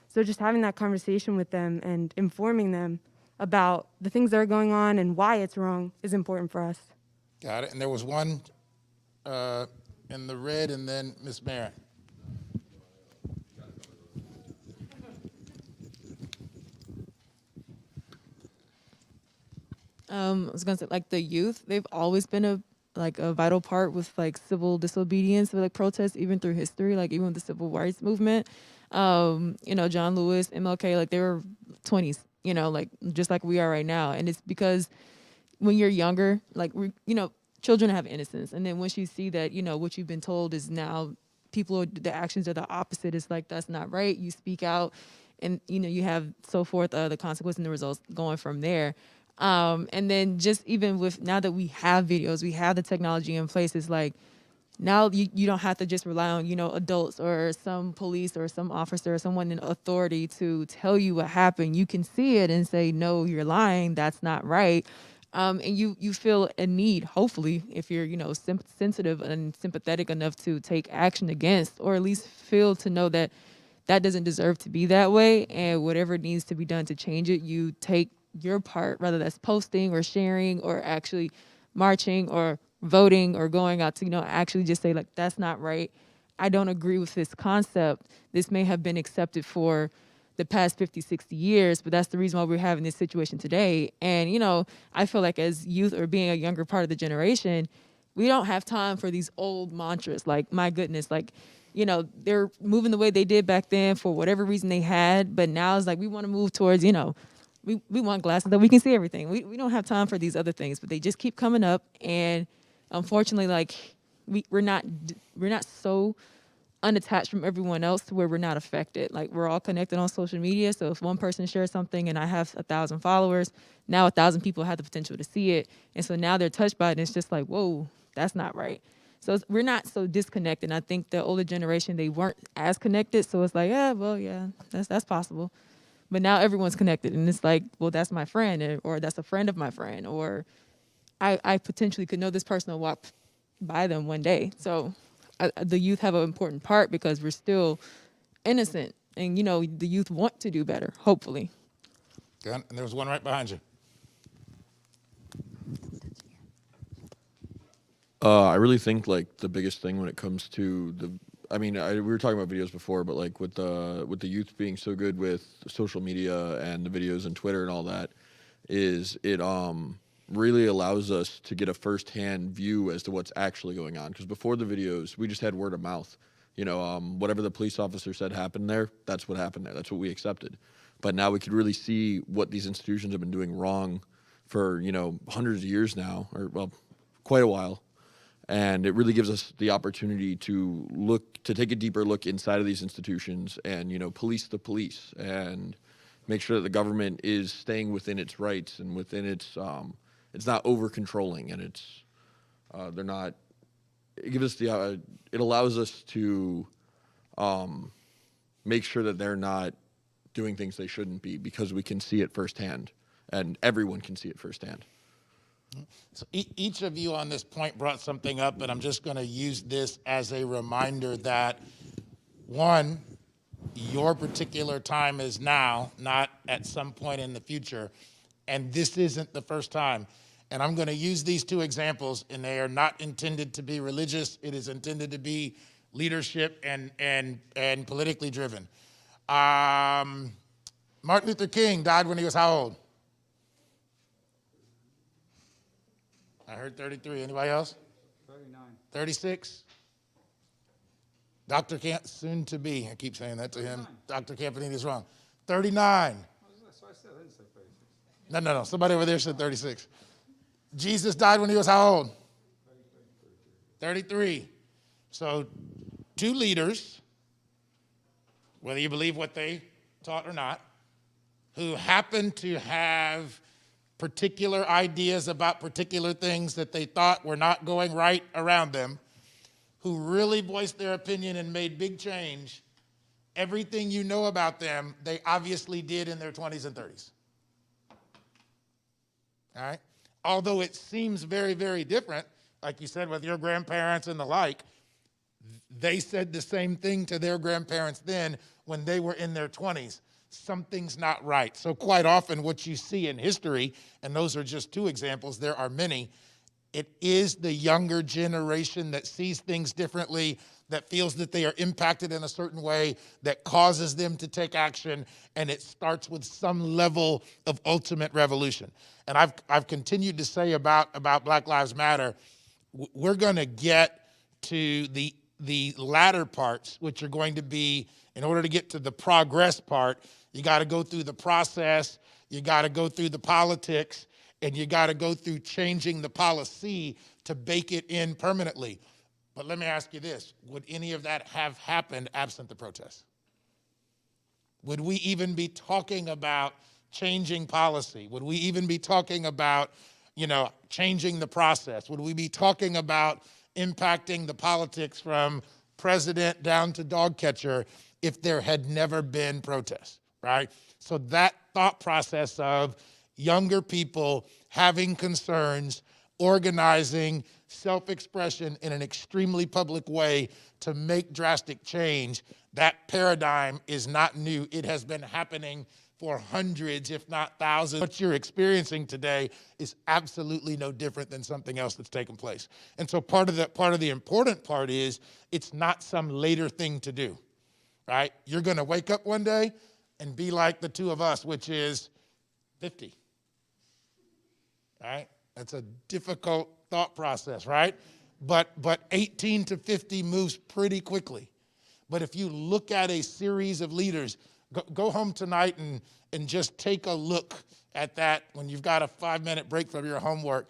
So just having that conversation with them and informing them about the things that are going on and why it's wrong is important for us. Got it. And there was one in the red, and then Ms. Barron. I was gonna say, like, the youth, they've always been a vital part with like civil disobedience or like protests, even through history, like even with the civil rights movement. John Lewis, MLK, like they were 20s, like just like we are right now. And it's because when you're younger, like children have innocence, and then once you see that, what you've been told is now the actions are the opposite. It's like, that's not right. You speak out, and you have so forth, the consequences and the results going from there. And then just even with now that we have videos, we have the technology in place, it's like now you don't have to just rely on, adults or some police or some officer or someone in authority to tell you what happened. You can see it and say, no, you're lying. That's not right. And you feel a need, hopefully, if you're, sensitive and sympathetic enough to take action against, or at least feel to know that that doesn't deserve to be that way. And whatever needs to be done to change it, you take your part, whether that's posting or sharing or actually marching or voting or going out to, actually just say, like, that's not right. I don't agree with this concept. This may have been accepted for the past 50, 60 years, but that's the reason why we're having this situation today. And, I feel like as youth or being a younger part of the generation, we don't have time for these old mantras. Like, my goodness, like, they're moving the way they did back then for whatever reason they had. But now it's like, we want to move towards, we want glasses that we can see everything. We don't have time for these other things, but they just keep coming up. And unfortunately, like, we're not so unattached from everyone else to where we're not affected. Like, we're all connected on social media. So if one person shares something and I have 1,000 followers, now 1,000 people have the potential to see it. And so now they're touched by it, and it's just like, whoa, that's not right. So we're not so disconnected. And I think the older generation, they weren't as connected. So it's like, that's possible. But now everyone's connected, and it's like, well, that's my friend, or that's a friend of my friend, or I potentially could know this person and walk by them one day. So the youth have an important part because we're still innocent, and the youth want to do better, hopefully. Good. And there was one right behind you. I really think like the biggest thing when it comes to we were talking about videos before, but like with the youth being so good with social media and the videos and Twitter and all that, is it really allows us to get a firsthand view as to what's actually going on. Because before the videos, we just had word of mouth. Whatever the police officer said happened there, that's what happened there. That's what we accepted. But now we could really see what these institutions have been doing wrong for, hundreds of years now, or well, quite a while. And it really gives us the opportunity to take a deeper look inside of these institutions and, police the police and make sure that the government is staying within its rights and within it's not over controlling, and it allows us to make sure that they're not doing things they shouldn't be, because we can see it firsthand and everyone can see it firsthand. So each of you on this point brought something up, but I'm just going to use this as a reminder that, one, your particular time is now, not at some point in the future, and this isn't the first time. And I'm going to use these two examples, and they are not intended to be religious. It is intended to be leadership and politically driven. Martin Luther King died when he was how old? I heard 33. Anybody else? 39. 36? Dr. soon to be, I keep saying that to him. 39. Dr. Campanini is wrong. 39. That's what I said. I didn't say 36. No. Somebody over there said 36. Jesus died when he was how old? 33. So two leaders, whether you believe what they self-taught or not, who happen to have particular ideas about particular things that they thought were not going right around them, who really voiced their opinion and made big change, everything you know about them, they obviously did in their 20s and 30s. All right? Although it seems very, very different, like you said with your grandparents and the like, they said the same thing to their grandparents then when they were in their 20s. Something's not right. So quite often what you see in history, and those are just two examples, there are many, it is the younger generation that sees things differently, that feels that they are impacted in a certain way, that causes them to take action, and it starts with some level of ultimate revolution. And I've continued to say about Black Lives Matter, we're going to get to the latter parts, which are going to be, in order to get to the progress part, you got to go through the process, you got to go through the politics, and you got to go through changing the policy to bake it in permanently. But let me ask you this, would any of that have happened absent the protests? Would we even be talking about changing policy? Would we even be talking about, changing the process? Would we be talking about impacting the politics from president down to dog catcher if there had never been protests, right? So that thought process of younger people having concerns, organizing, self-expression in an extremely public way to make drastic change, that paradigm is not new. It has been happening for hundreds, if not thousands. What you're experiencing today is absolutely no different than something else that's taken place. And so part of the important part is it's not some later thing to do, right? You're going to wake up one day and be like the two of us, which is 50, right? That's a difficult thought process, right? But 18 to 50 moves pretty quickly. But if you look at a series of leaders, go home tonight and just take a look at that when you've got a 5-minute break from your homework.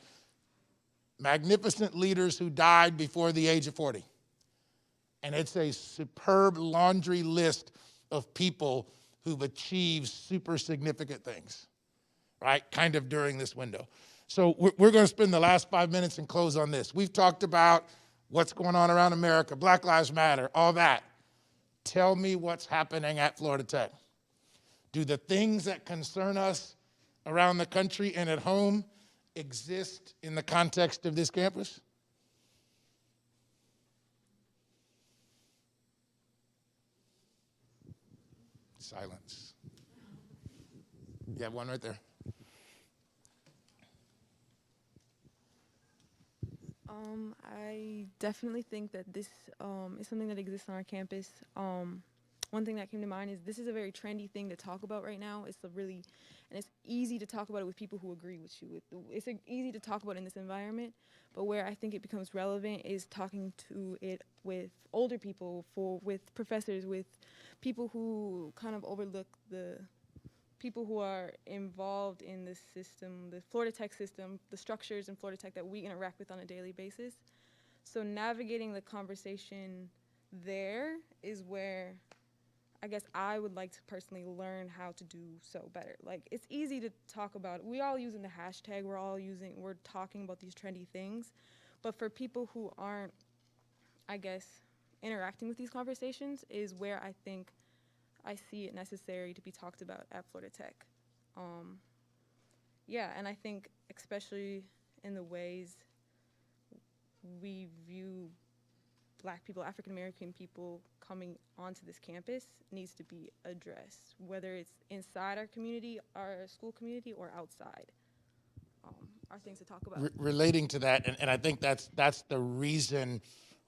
Magnificent leaders who died before the age of 40. And it's a superb laundry list of people who've achieved super significant things, right? Kind of during this window. So we're going to spend the last 5 minutes and close on this. We've talked about what's going on around America, Black Lives Matter, all that. Tell me what's happening at Florida Tech. Do the things that concern us around the country and at home exist in the context of this campus? Silence. You have one right there. I definitely think that this is something that exists on our campus. One thing that came to mind is this is a very trendy thing to talk about right now. And it's easy to talk about it with people who agree with you. It's easy to talk about in this environment, but where I think it becomes relevant is talking to it with older people, with professors, with people who kind of overlook the people who are involved in this system, the Florida Tech system, the structures in Florida Tech that we interact with on a daily basis. So navigating the conversation there is where I guess I would like to personally learn how to do so better. Like, it's easy to talk about, we all using the hashtag, we're talking about these trendy things, but for people who aren't, I guess, interacting with these conversations is where I think I see it necessary to be talked about at Florida Tech. Yeah, and I think especially in the ways we view Black people, African American people coming onto this campus needs to be addressed, whether it's inside our community, our school community, or outside. Are things to talk about. Relating to that, and I think that's the reason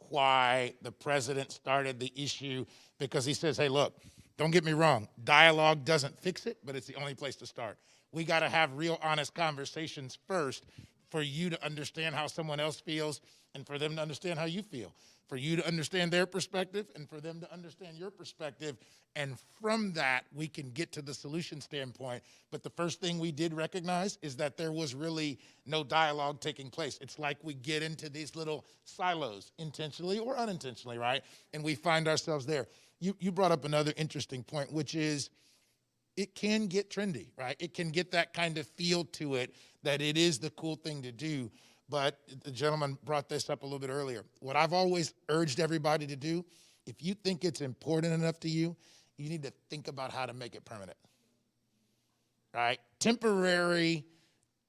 why the president started the issue, because he says, hey, look, don't get me wrong, dialogue doesn't fix it, but it's the only place to start. We got to have real honest conversations first for you to understand how someone else feels and for them to understand how you feel, for you to understand their perspective and for them to understand your perspective. And from that, we can get to the solution standpoint. But the first thing we did recognize is that there was really no dialogue taking place. It's like we get into these little silos, intentionally or unintentionally, right? And we find ourselves there. You brought up another interesting point, which is it can get trendy, right? It can get that kind of feel to it that it is the cool thing to do. But the gentleman brought this up a little bit earlier. What I've always urged everybody to do, if you think it's important enough to you, you need to think about how to make it permanent, right? Temporary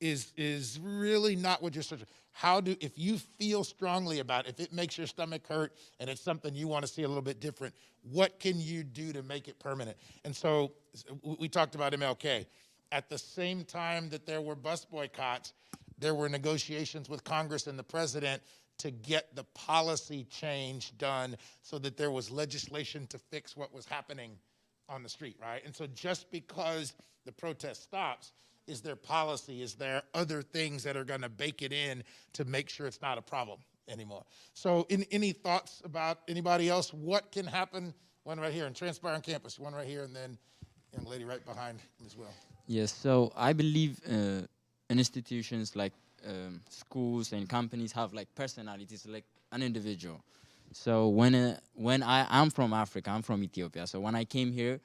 is really not what you're searching. If you feel strongly about it, if it makes your stomach hurt and it's something you want to see a little bit different, what can you do to make it permanent? And so we talked about MLK. At the same time that there were bus boycotts, there were negotiations with Congress and the president to get the policy change done so that there was legislation to fix what was happening on the street, right? And so just because the protest stops, is there policy? Is there other things that are going to bake it in to make sure it's not a problem anymore? So any thoughts about anybody else? What can happen? One right here, and Transpire on Campus. One right here, and then young lady right behind as well. Yes, so I believe institutions like schools and companies have like personalities, like an individual. So when I'm from Africa, I'm from Ethiopia. So when I came here,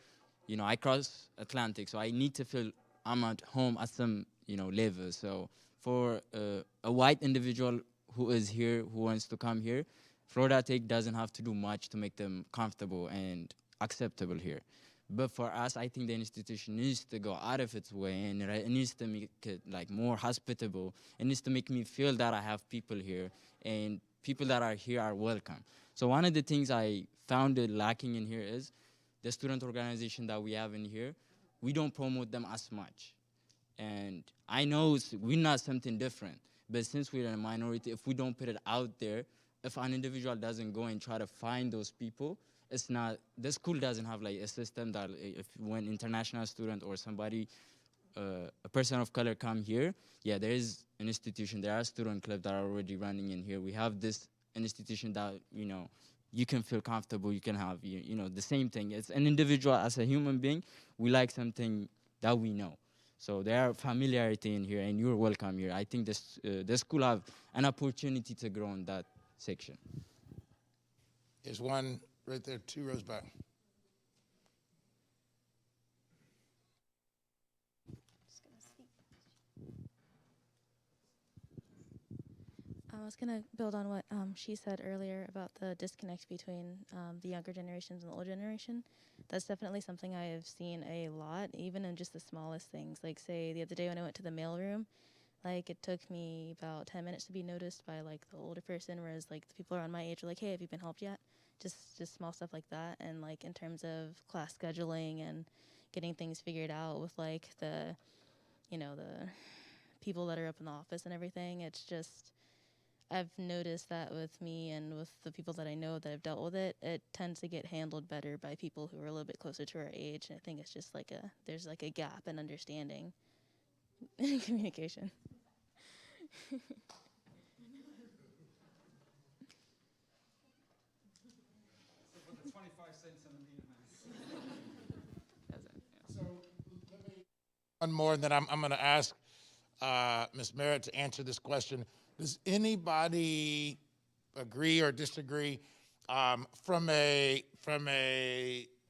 you know, I crossed Atlantic, so I need to feel I'm at home at some, you know, level. So for a white individual who is here, who wants to come here, Florida Tech doesn't have to do much to make them comfortable and acceptable here. But for us, I think the institution needs to go out of its way, and it needs to make it like more hospitable. It needs to make me feel that I have people here, and people that are here are welcome. So one of the things I found it lacking in here is the student organization that we have in here. We don't promote them as much. And I know we're not something different, but since we're a minority, if we don't put it out there, if an individual doesn't go and try to find those people, it's not, the school doesn't have like a system that if when international student or somebody, a person of color come here, yeah, there is an institution, there are student clubs that are already running in here. We have this institution that, you know, you can feel comfortable, you can have, you know, the same thing. It's an individual, as a human being, we like something that we know. So there are familiarity in here, and you're welcome here. I think the school have an opportunity to grow in that section. There's one right there, 2 rows back. I was going to build on what she said earlier about the disconnect between the younger generations and the older generation. That's definitely something I have seen a lot, even in just the smallest things. Like, say, the other day when I went to the mailroom, like, it took me about 10 minutes to be noticed by, like, the older person, whereas, like, the people around my age were like, hey, have you been helped yet? Just small stuff like that. And, like, in terms of class scheduling and getting things figured out with, like, the, you know, the people that are up in the office and everything, it's just, I've noticed that with me and with the people that I know that have dealt with it, it tends to get handled better by people who are a little bit closer to our age. And I think it's just like there's like a gap in understanding and communication. One more, and then I'm going to ask Ms. Merritt to answer this question. Does anybody agree or disagree from a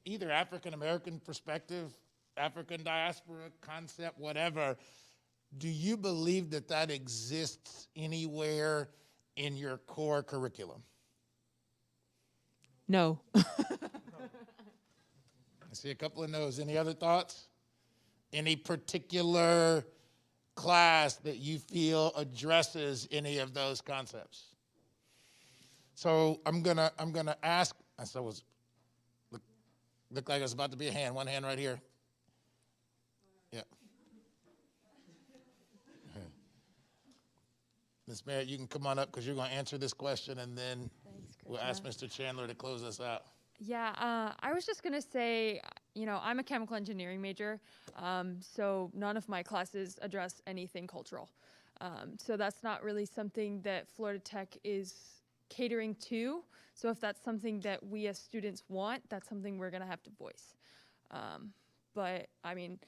either African American perspective, African diaspora concept, whatever? Do you believe that exists anywhere in your core curriculum? No. I see a couple of no's. Any other thoughts? Any particular class that you feel addresses any of those concepts? So I'm gonna ask. I saw was looked like it was about to be a hand. One hand right here. Yeah. Ms. Merritt, you can come on up because you're going to answer this question, and then we'll ask Mr. Chandler to close us out. Yeah, I was just going to say, you know, I'm a chemical engineering major, so none of my classes address anything cultural. So that's not really something that Florida Tech is catering to. So if that's something that we as students want, that's something we're going to have to voice. But, I mean,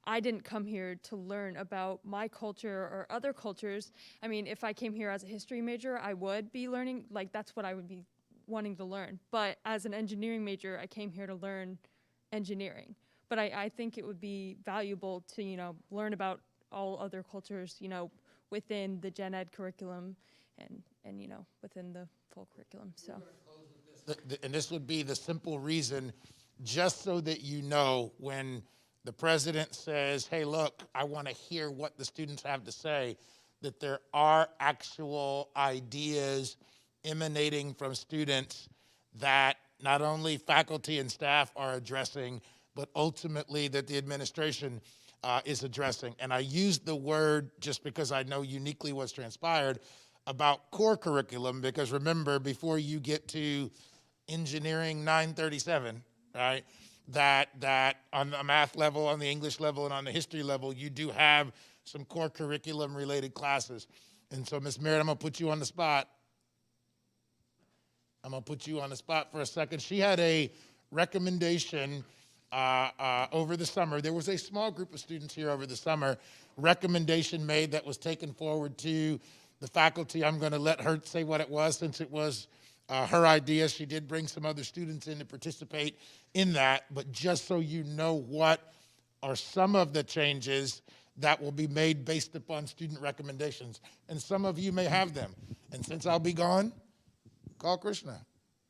I didn't come here to learn about my culture or other cultures. I mean, if I came here as a history major, I would be learning, like, that's what I would be wanting to learn. But as an engineering major, I came here to learn engineering. But but I think it would be valuable to, you know, learn about all other cultures, you know, within the gen ed curriculum and you know, within the full curriculum, so. And this would be the simple reason, just so that you know, when the president says, hey, look, I want to hear what the students have to say, that there are actual ideas emanating from students that not only faculty and staff are addressing, but ultimately that the administration is addressing. And I used the word just because I know uniquely what's transpired about core curriculum, because remember, before you get to engineering 937, right, that on the math level, on the English level, and on the history level, you do have some core curriculum related classes. And so, Ms. Merritt, I'm gonna put you on the spot. I'm gonna put you on the spot for a second. She had a recommendation over the summer. There was a small group of students here over the summer, recommendation made that was taken forward to the faculty. I'm gonna let her say what it was, since it was her idea. She did bring some other students in to participate in that, but just so you know what are some of the changes that will be made based upon student recommendations. And some of you may have them. And since I'll be gone, call Krishna,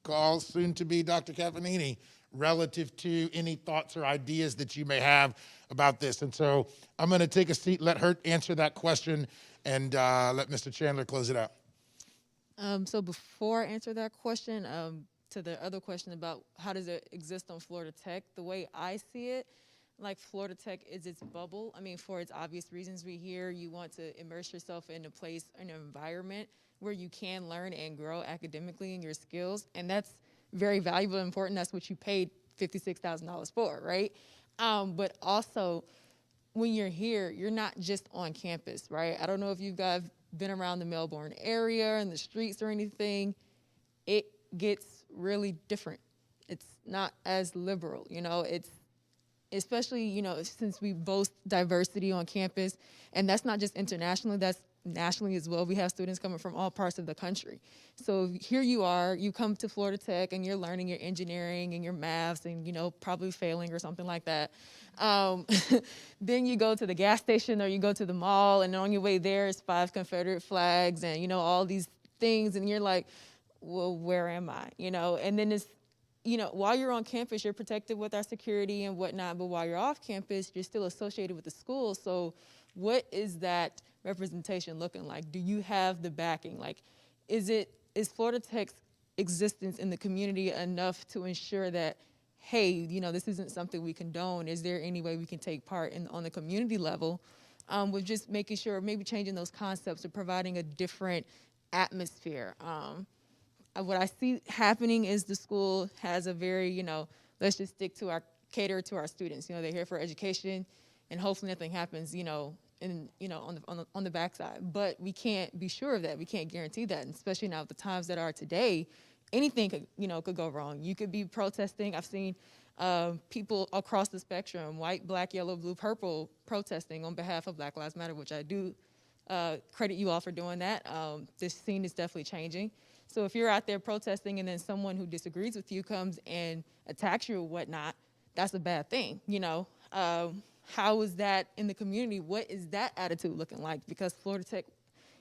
call soon-to-be Dr. Caponini, relative to any thoughts or ideas that you may have about this. And so I'm gonna take a seat, let her answer that question, and let Mr. Chandler close it out. So before I answer that question, to the other question about how does it exist on Florida Tech, the way I see it, like Florida Tech is its bubble. I mean, for its obvious reasons, we hear you want to immerse yourself in a place, in an environment where you can learn and grow academically in your skills, and that's very valuable and important. That's what you paid $56,000 for, right? But also, when you're here, you're not just on campus, right? I don't know if you guys been around the Melbourne area and the streets or anything. It gets really different. It's not as liberal, you know. It's especially, you know, since we boast diversity on campus, and that's not just internationally, that's nationally as well. We have students coming from all parts of the country. So here you are, you come to Florida Tech and you're learning your engineering and your maths and, you know, probably failing or something like that. Then you go to the gas station or you go to the mall, and on your way there is 5 Confederate flags and, you know, all these things, and you're like, well, where am I? You know, and then it's, you know, while you're on campus, you're protected with our security and whatnot, but while you're off campus, you're still associated with the school. So what is that representation looking like? Do you have the backing? Like, is Florida Tech's existence in the community enough to ensure that, hey, you know, this isn't something we condone? Is there any way we can take part on the community level with just making sure, maybe changing those concepts or providing a different atmosphere? What I see happening is the school has a very, you know, let's just cater to our students. You know, they're here for education, and hopefully nothing happens, you know, on the backside. But we can't be sure of that. We can't guarantee that, and especially now with the times that are today, anything could go wrong. You could be protesting. I've seen people across the spectrum, white, black, yellow, blue, purple, protesting on behalf of Black Lives Matter, which I do credit you all for doing that. This scene is definitely changing. So if you're out there protesting and then someone who disagrees with you comes and attacks you or whatnot, that's a bad thing, you know. How is that in the community? What is that attitude looking like? Because Florida Tech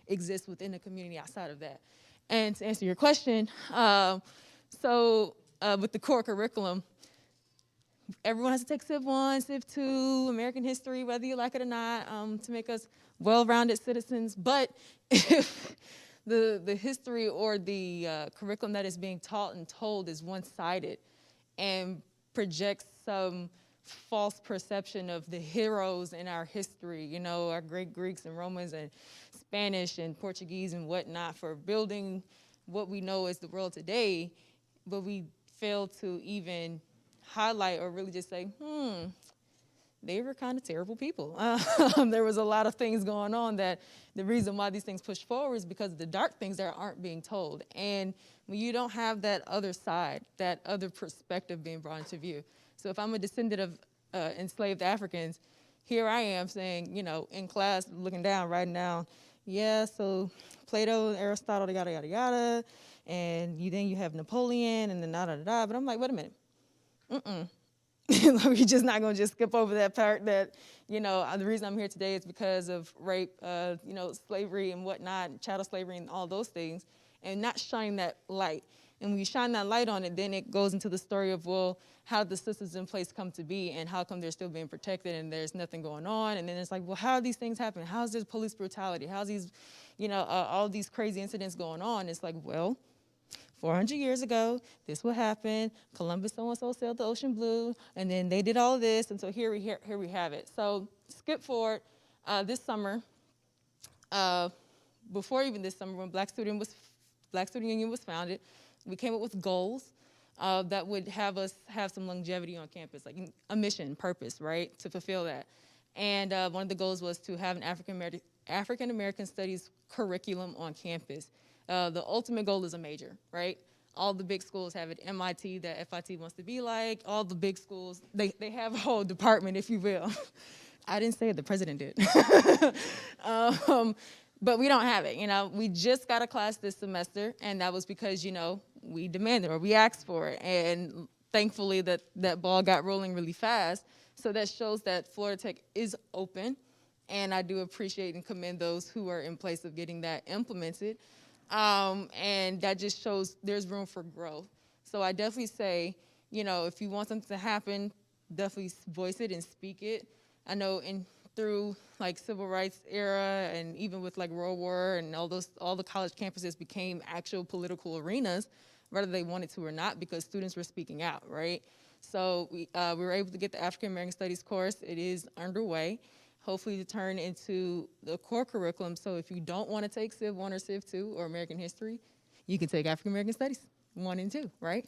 exists within the community outside of that. And to answer your question, with the core curriculum, everyone has to take Civ 1, Civ 2, American history, whether you like it or not, to make us well-rounded citizens. But if the history or the curriculum that is being taught and told is one-sided and projects some false perception of the heroes in our history, you know, our great Greeks and Romans and Spanish and Portuguese and whatnot, for building what we know as the world today, but we fail to even highlight or really just say, they were kind of terrible people. There was a lot of things going on that the reason why these things push forward is because of the dark things that aren't being told. And when you don't have that other side, that other perspective being brought into view. So if I'm a descendant of enslaved Africans, here I am saying, you know, in class, looking down, writing down, yeah, so Plato, Aristotle, yada, yada, yada, and then you have Napoleon, and then da, da, da, da. But I'm like, wait a minute. We're just not going to just skip over that part that, the reason I'm here today is because of rape, slavery and whatnot, and chattel slavery and all those things, and not shine that light. And when you shine that light on it, then it goes into the story of, well, how did the systems in place come to be, and how come they're still being protected and there's nothing going on? And then it's like, well, how are these things happening? How's this police brutality? How's these, all these crazy incidents going on? It's like, well, 400 years ago, this would happen. Columbus so-and-so sailed the ocean blue, and then they did all of this, and so here we have it. So skip forward this summer, before even this summer, when Black Student Union was founded, we came up with goals that would have us have some longevity on campus, like a mission, purpose, right, to fulfill that. And one of the goals was to have an African American Studies curriculum on campus. The ultimate goal is a major, right? All the big schools have it. MIT, that FIT wants to be like. All the big schools, they have a whole department, if you will. I didn't say it, the president did. But we don't have it. We just got a class this semester, and that was because, we demanded or we asked for it. And thankfully that ball got rolling really fast. So that shows that Florida Tech is open. And I do appreciate and commend those who are in place of getting that implemented. And that just shows there's room for growth. So I definitely say, if you want something to happen, definitely voice it and speak it. I know through like civil rights era and even with like World War and all the college campuses became actual political arenas, whether they wanted to or not, because students were speaking out, right? So we were able to get the African American Studies course. It is underway. Hopefully to turn into the core curriculum. So if you don't want to take Civ 1 or Civ 2 or American History, you can take African American Studies 1 and 2, right?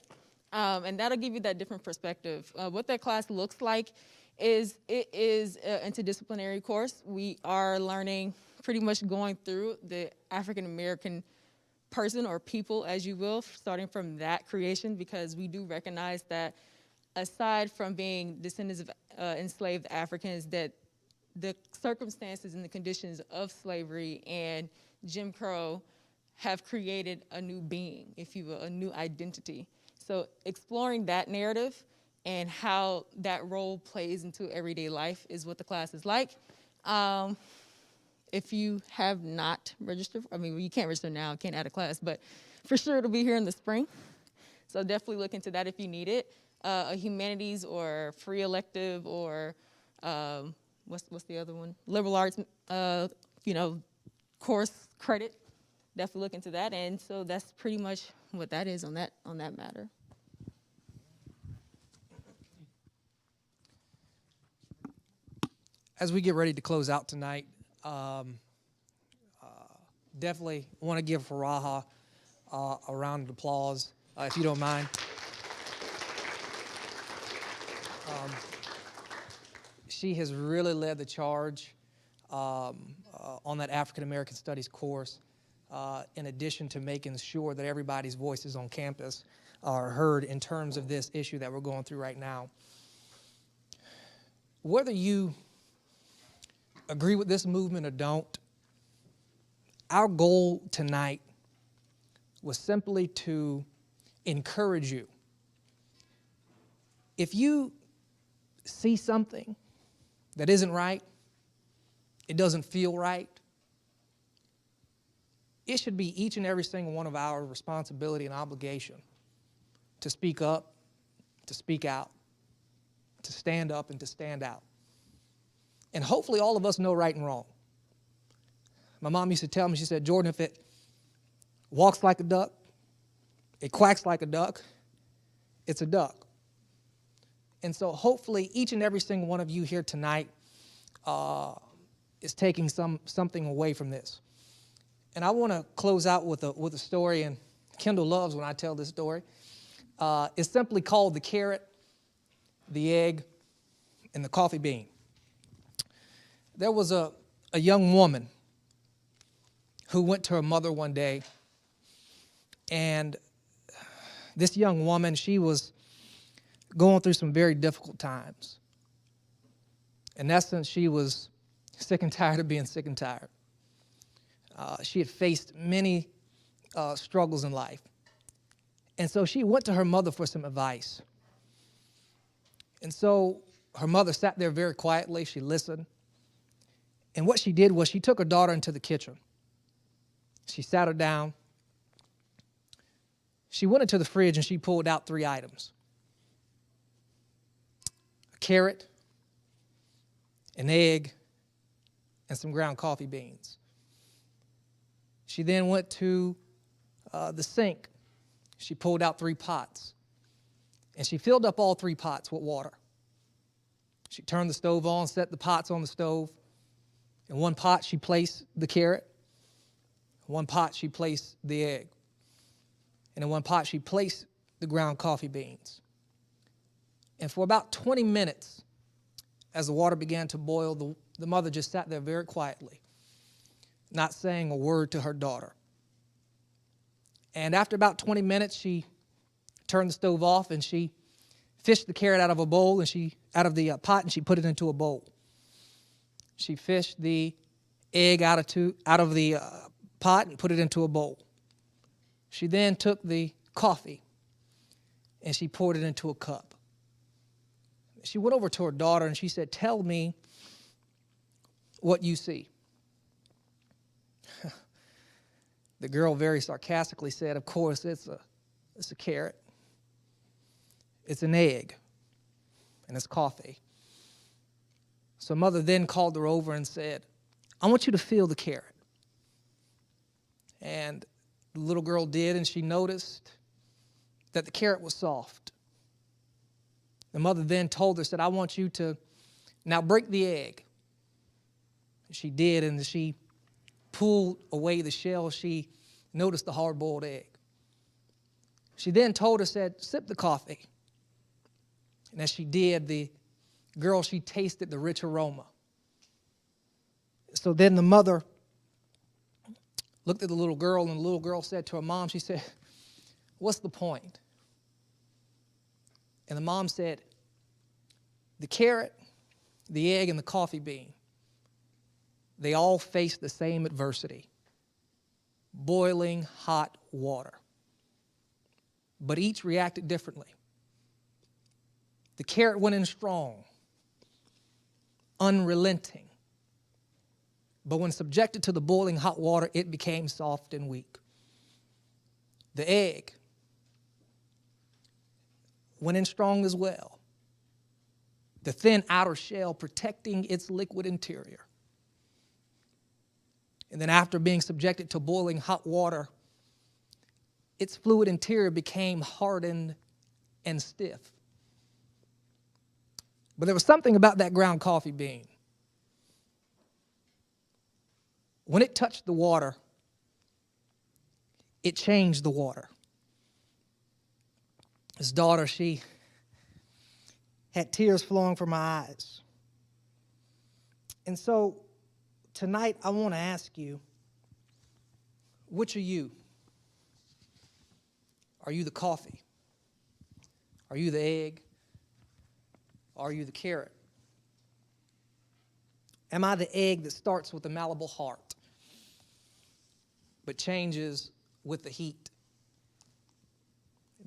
And that'll give you that different perspective. What that class looks like is it is an interdisciplinary course. We are learning, pretty much going through the African American person or people, as you will, starting from that creation, because we do recognize that aside from being descendants of enslaved Africans, that the circumstances and the conditions of slavery and Jim Crow have created a new being, if you will, a new identity. So exploring that narrative and how that role plays into everyday life is what the class is like. If you have not registered, you can't register now, can't add a class, but for sure it'll be here in the spring. So definitely look into that if you need it. A humanities or free elective or what's the other one? Liberal arts, course credit. Definitely look into that. And so that's pretty much what that is on that matter. As we get ready to close out tonight, definitely want to give Faraha a round of applause, if you don't mind. She has really led the charge on that African American Studies course, in addition to making sure that everybody's voices on campus are heard in terms of this issue that we're going through right now. Whether you agree with this movement or don't, our goal tonight was simply to encourage you. If you see something that isn't right, it doesn't feel right, it should be each and every single one of our responsibility and obligation to speak up, to speak out, to stand up and to stand out. And hopefully all of us know right and wrong. My mom used to tell me, she said, Jordan, if it walks like a duck, it quacks like a duck, it's a duck. And so hopefully each and every single one of you here tonight is taking something away from this. And I want to close out with a story, and Kendall loves when I tell this story. It's simply called The Carrot, the Egg, and the Coffee Bean. There was a young woman who went to her mother one day, and this young woman, she was going through some very difficult times. In essence, she was sick and tired of being sick and tired. She had faced many struggles in life. And so she went to her mother for some advice. And so her mother sat there very quietly. She listened. And what she did was she took her daughter into the kitchen. She sat her down. She went into the fridge and she pulled out 3 items: a carrot, an egg, and some ground coffee beans. She then went to the sink. She pulled out 3 pots. And she filled up all 3 pots with water. She turned the stove on, set the pots on the stove. In one pot, she placed the carrot. In one pot, she placed the egg. And in one pot, she placed the ground coffee beans. And for about 20 minutes, as the water began to boil, the mother just sat there very quietly, not saying a word to her daughter. And after about 20 minutes, she turned the stove off and she fished the carrot out of a bowl and out of the pot, and she put it into a bowl. She fished the egg out of the pot and put it into a bowl. She then took the coffee and she poured it into a cup. She went over to her daughter and she said, "Tell me what you see." The girl very sarcastically said, "Of course, it's a carrot. It's an egg, and it's coffee." So mother then called her over and said, "I want you to feel the carrot." And the little girl did, and she noticed that the carrot was soft. The mother then told her, said, "I want you to now break the egg." She did, and she pulled away the shell. She noticed the hard-boiled egg. She then told her, said, "Sip the coffee." And as she did, the girl, she tasted the rich aroma. So then the mother looked at the little girl, and the little girl said to her mom, she said, "What's the point?" And the mom said, "The carrot, the egg, and the coffee bean, they all faced the same adversity: boiling hot water. But each reacted differently. The carrot went in strong, unrelenting. But when subjected to the boiling hot water, it became soft and weak. The egg went in strong as well, the thin outer shell protecting its liquid interior. And then after being subjected to boiling hot water, its fluid interior became hardened and stiff. But there was something about that ground coffee bean. When it touched the water, it changed the water. His daughter, she had tears flowing from her eyes. And so tonight I want to ask you, which are you? Are you the coffee? Are you the egg? Are you the carrot? Am I the egg that starts with a malleable heart but changes with the heat?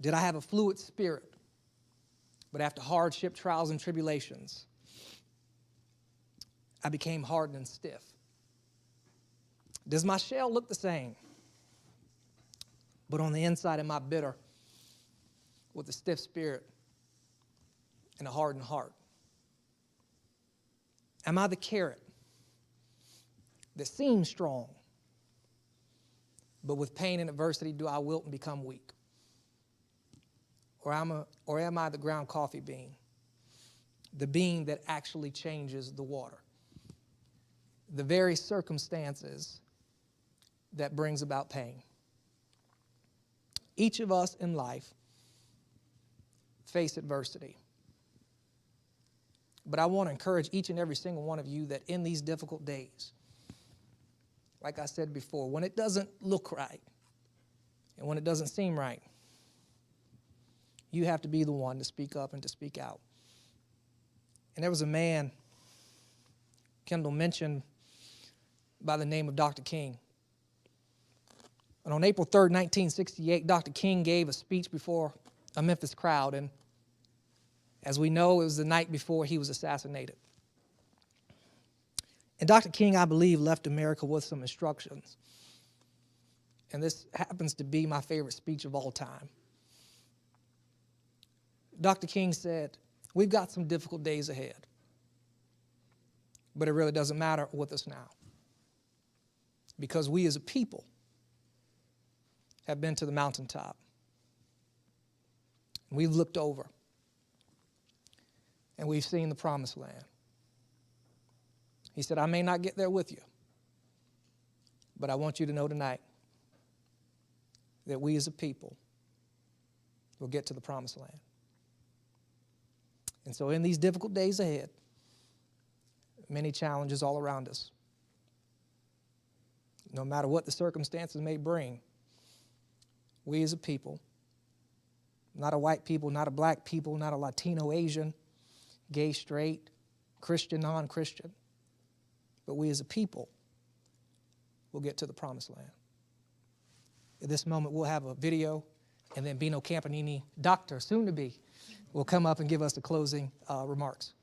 Did I have a fluid spirit, but after hardship, trials, and tribulations, I became hardened and stiff? Does my shell look the same, but on the inside am I bitter with a stiff spirit and a hardened heart? Am I the carrot that seems strong, but with pain and adversity do I wilt and become weak? Or am I the ground coffee bean, the bean that actually changes the water, the very circumstances that brings about pain? Each of us in life face adversity. But I want to encourage each and every single one of you that in these difficult days, like I said before, when it doesn't look right and when it doesn't seem right, you have to be the one to speak up and to speak out. And there was a man Kendall mentioned by the name of Dr. King. And on April 3rd, 1968, Dr. King gave a speech before a Memphis crowd. And As we know, it was the night before he was assassinated. And Dr. King, I believe, left America with some instructions. And this happens to be my favorite speech of all time. Dr. King said, "We've got some difficult days ahead, but it really doesn't matter with us now, because we as a people have been to the mountaintop. We've looked over, and we've seen the promised land." He said, "I may not get there with you, but I want you to know tonight that we as a people will get to the promised land." And so in these difficult days ahead, many challenges all around us, no matter what the circumstances may bring, we as a people, not a white people, not a black people, not a Latino, Asian, gay, straight, Christian, non-Christian, but we as a people will get to the promised land. At this moment, we'll have a video, and then Bino Campanini, doctor, soon to be, will come up and give us the closing remarks.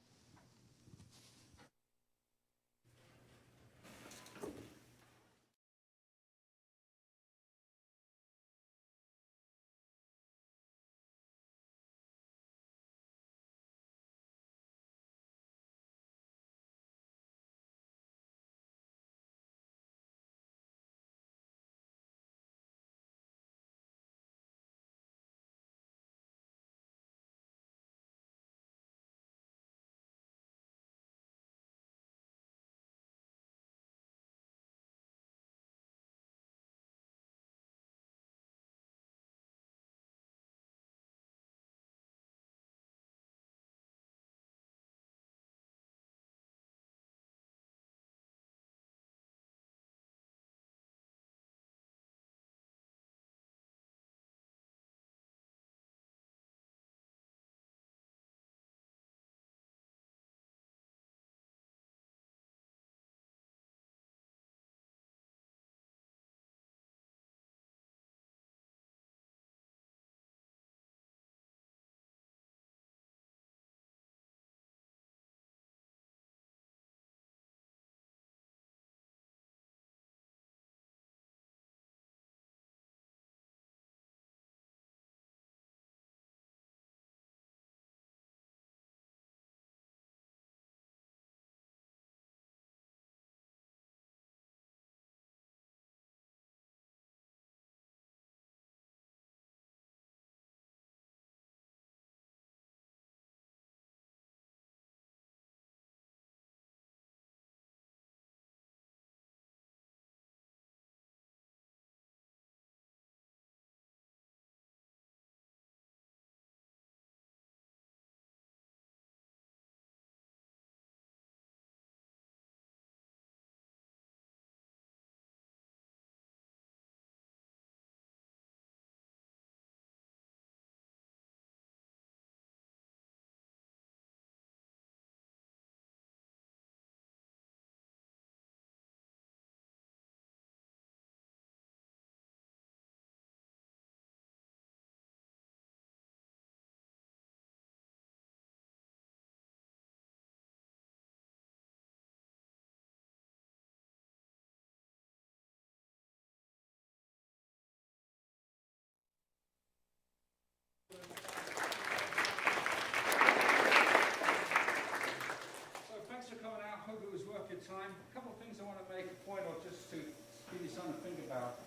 Time. A couple of things I want to make a point of, just to give you something to think about.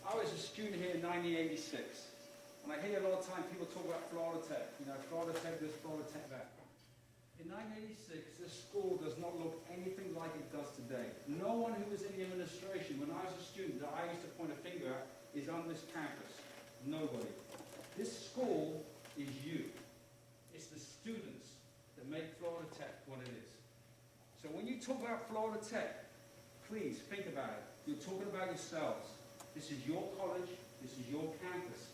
I was a student here in 1986, and I hear a lot of time people talk about Florida Tech. You know, Florida Tech this, Florida Tech that. In 1986, this school does not look anything like it does today. No one who was in the administration when I was a student that I used to point a finger at is on this campus. Nobody. This school is you. It's the students that make Florida Tech what it is. So when you talk about Florida Tech, please think about it. You're talking about yourselves. This is your college. This is your campus.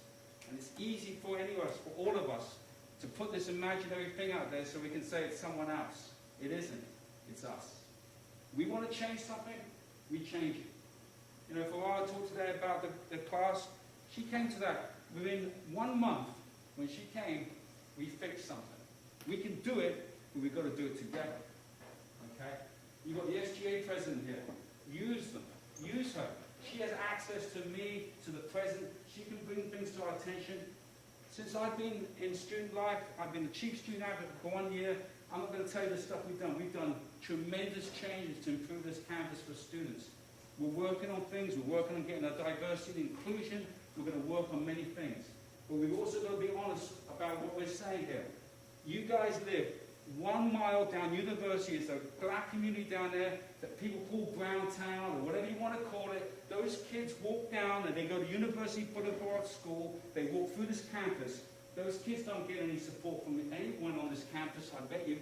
And it's easy for any of us, for all of us, to put this imaginary thing out there so we can say it's someone else. It isn't. It's us. We want to change something, we change it. You know, for our talk today about the class, she came to that. Within 1 month, when she came, We fix something. We can do it, but we've got to do it together. Okay? You've got the SGA president here. Use them. Use her. She has access to me, to the president. She can bring things to our attention. Since I've been in student life, I've been the chief student advocate for 1 year. I'm not going to tell you the stuff we've done. We've done tremendous changes to improve this campus for students. We're working on things. We're working on getting a diversity and inclusion. We're going to work on many things. But we've also got to be honest about what we're saying here. You guys live 1 mile down University. It's a black community down there that people call Brown Town or whatever you want to call it. Those kids walk down and they go to University Boulevard School. They walk through this campus. Those kids don't get any support from anyone on this campus, I bet you.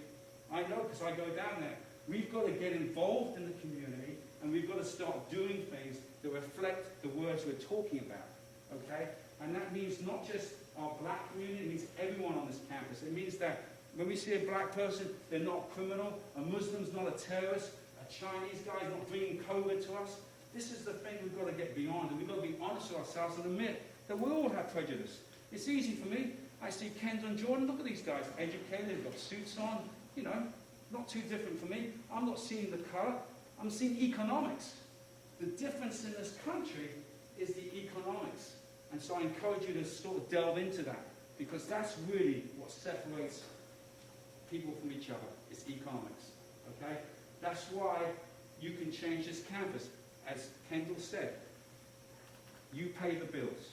I know because I go down there. We've got to get involved in the community and we've got to start doing things that reflect the words we're talking about. Okay? And that means not just our black community, it means everyone on this campus. It means that when we see a black person, they're not a criminal, a Muslim's not a terrorist, a Chinese guy's not bringing COVID to us. This is the thing we've got to get beyond, and we've got to be honest with ourselves and admit that we all have prejudice. It's easy for me. I see Kendall and Jordan, look at these guys, educated, they've got suits on, you know, not too different from me. I'm not seeing the color, I'm seeing economics. The difference in this country is the economics. And so I encourage you to sort of delve into that, because that's really what separates people from each other. It's economics, okay? That's why you can change this campus. As Kendall said, you pay the bills.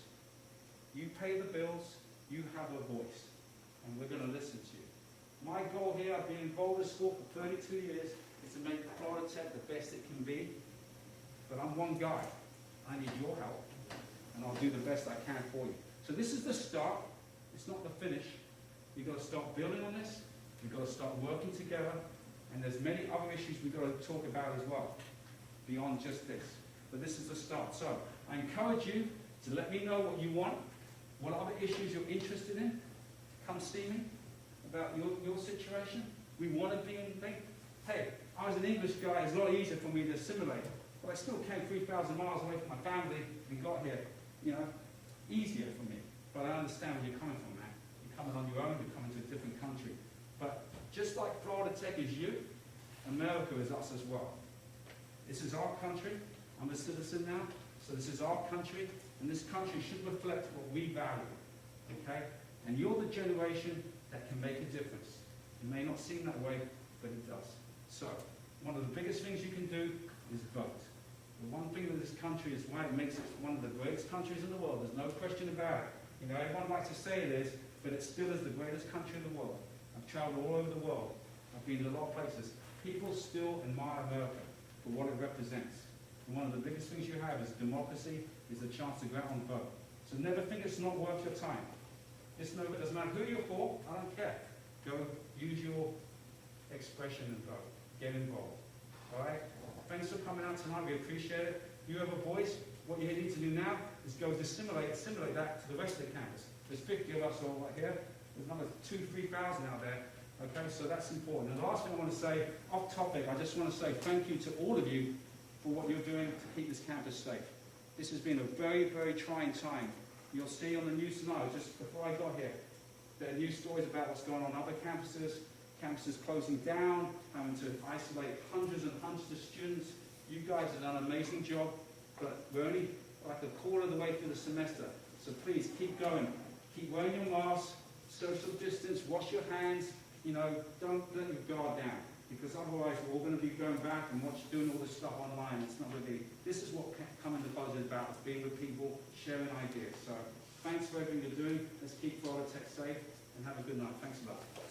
You pay the bills, you have a voice, and we're going to listen to you. My goal here, I've been involved in school for 32 years, is to make Florida Tech the best it can be. But I'm one guy. I need your help, and I'll do the best I can for you. So this is the start. It's not the finish. We've got to start building on this. We've got to start working together. And there's many other issues we've got to talk about as well, beyond just this. But this is the start. So I encourage you to let me know what you want, what other issues you're interested in. Come see me about your situation. We want to be in thing. Hey, I was an English guy. It's a lot easier for me to assimilate. But I still came 3,000 miles away from my family and got here. You know, easier for me. But I understand where you're coming from, man. You're coming on your own. You're coming to a different country. But just like Florida Tech is you, America is us as well. This is our country. I'm a citizen now. So this is our country. And this country should reflect what we value. Okay? And you're the generation that can make a difference. It may not seem that way, but it does. So, one of the biggest things you can do is vote. The one thing that this country is why it makes it one of the greatest countries in the world. There's no question about it. You know, everyone likes to say it is, but it still is the greatest country in the world. I've traveled all over the world. I've been to a lot of places. People still admire America for what it represents. And one of the biggest things you have is democracy, is a chance to go out and vote. So never think it's not worth your time. It doesn't matter who you're for, I don't care. Go use your expression and vote. Get involved. All right? Thanks for coming out tonight. We appreciate it. You have a voice. What you need to do now is go assimilate that to the rest of the campus. There's 50 of us all right here. There's another 2,000 to 3,000 out there. Okay, so that's important. And the last thing I want to say, off topic, I just want to say thank you to all of you for what you're doing to keep this campus safe. This has been a very, very trying time. You'll see on the news tonight, just before I got here, there are news stories about what's going on other campuses, campuses closing down, having to isolate hundreds and hundreds of students. You guys have done an amazing job, but we're only like a quarter of the way through the semester. So please keep going. Keep wearing your mask, social distance, wash your hands. You know, don't let your guard down, because otherwise we're all going to be going back and doing all this stuff online. It's not really, this is what Coming to Buzz is about, is being with people, sharing ideas. So thanks for everything you're doing. Let's keep Florida Tech safe and have a good night. Thanks a lot.